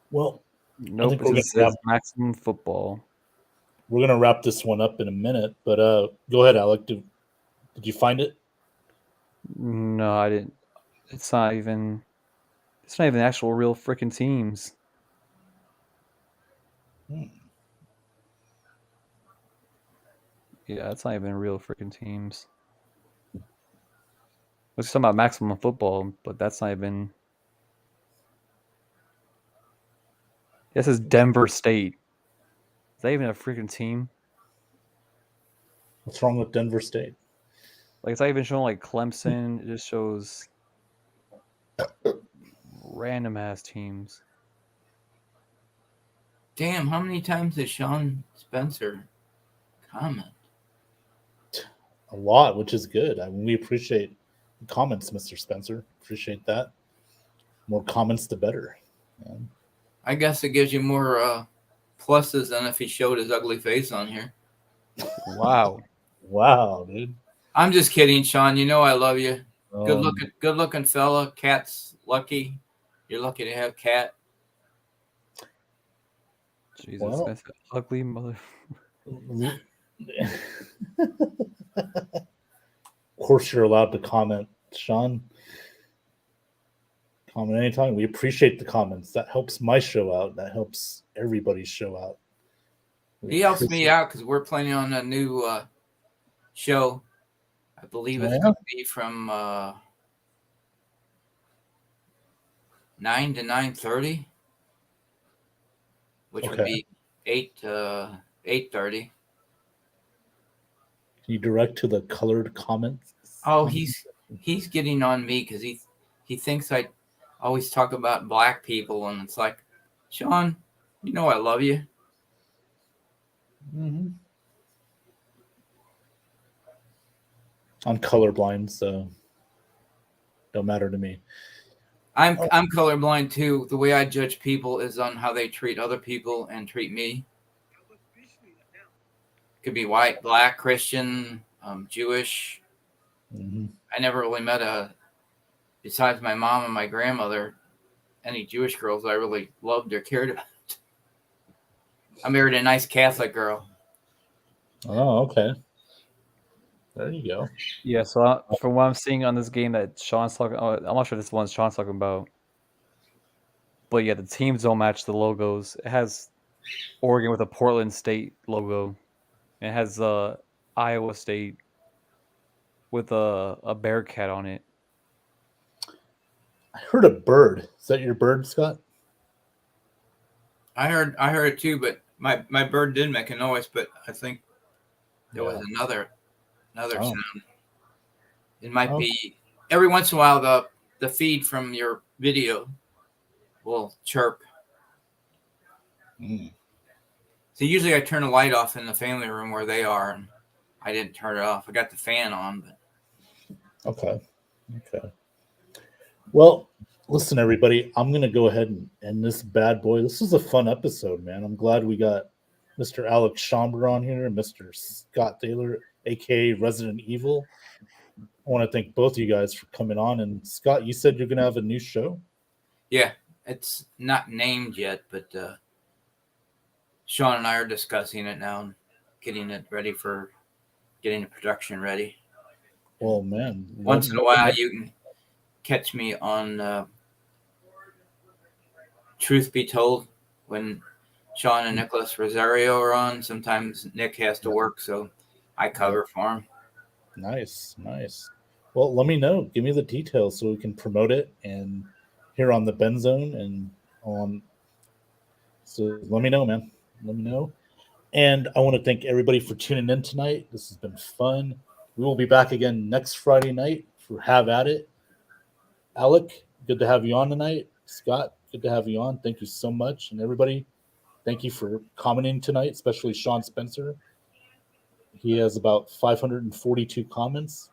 S1: Well, I
S2: Nope,
S1: think
S2: it says Maximum Football.
S1: we're gonna wrap this one up in a minute. But go ahead, Alec. Did you find it?
S2: No, I didn't. It's not even. It's not even actual real freaking teams.
S1: Hmm.
S2: Yeah, it's not even real freaking teams. Let's talk about Maximum Football, but that's not even. This is Denver State. Is that even a freaking team?
S1: What's wrong with Denver State?
S2: Like, it's not even showing like Clemson. It just shows random ass teams.
S3: damn, how many times did Sean Spencer comment?
S1: A lot, which is good. I mean, we appreciate the comments, Mr. Spencer. Appreciate that. More comments, the better. Yeah.
S3: I guess it gives you more pluses than if he showed his ugly face on here.
S2: Wow.
S1: Wow, dude.
S3: I'm just kidding, Sean. You know I love you.
S1: Um,
S3: Good looking fella. Cat's lucky. You're lucky to have Cat.
S2: Jesus,
S1: Well-
S2: that's an ugly mother.
S1: Of course, you're allowed to comment, Sean. Comment anytime. We appreciate the comments. That helps my show out. That helps everybody's show out. We
S3: He helps me
S1: appreciate-
S3: out because we're planning on a new show. I believe it's
S1: Yeah?
S3: going to be from 9 to 9:30, which would
S1: Okay.
S3: be 8 to 8:30.
S1: Can you direct to the colored comments?
S3: Oh, he's getting on me because he thinks I always talk about black people, and it's like, Sean, you know I love you.
S1: Mm-hmm. I'm colorblind, so don't matter to me.
S3: I'm colorblind too. The way I judge people is on how they treat other people and treat me. Could be white, black, Christian, Jewish.
S1: Mm-hmm.
S3: I never really met a besides my mom and my grandmother, any Jewish girls I really loved or cared about. I married a nice Catholic girl.
S1: Oh, okay. There you go.
S2: Yeah, so from what I'm seeing on this game that Sean's talking, I'm not sure this one's Sean's talking about. But yeah, the teams don't match the logos. It has Oregon with a Portland State logo. It has Iowa State with a Bearcat on it.
S1: I heard a bird. Is that your bird, Scott?
S3: I heard it too, but my bird did make a noise, but I think there was another sound. It might be every once in a while the feed from your video will chirp. So usually I turn the light off in the family room where they are, and I didn't turn it off. I got the fan on, but
S1: Okay. Well, listen, everybody, I'm going to go ahead and end this bad boy. This was a fun episode, man. I'm glad we got Mr. Alex Schomburg on here and Mr. Scott Taylor, a.k.a. Resident Evil. I want to thank both of you guys for coming on. And, Scott, you said you're going to have a new show?
S3: Yeah, it's not named yet, but Sean and I are discussing it now and getting the production ready.
S1: Oh, man.
S3: Once in a while, you can catch me on Truth Be Told when Sean and Nicholas Rosario are on. Sometimes Nick has to work, so I cover for him.
S1: Nice. Well, let me know. Give me the details so we can promote it and here on the Ben Zone and on. So let me know, man. Let me know. And I want to thank everybody for tuning in tonight. This has been fun. We will be back again next Friday night for Have At It. Alec, good to have you on tonight. Scott, good to have you on. Thank you so much. And everybody, thank you for commenting tonight, especially Sean Spencer. He has about 542 comments.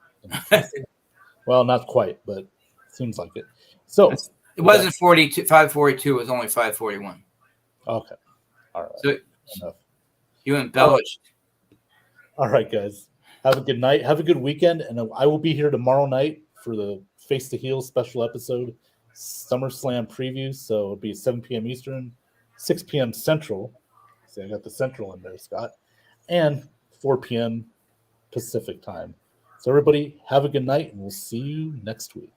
S1: Well, not quite, but seems like it. So
S3: it wasn't 42, 542. It was only 541.
S1: Okay. All right.
S3: So
S1: enough.
S3: You embellished.
S1: All right, guys. Have a good night. Have a good weekend. And I will be here tomorrow night for the Face to Heel special episode, SummerSlam preview. So it'll be 7 p.m. Eastern, 6 p.m. Central. See, I got the Central in there, Scott. And 4 p.m. Pacific time. So everybody, have a good night, and we'll see you next week.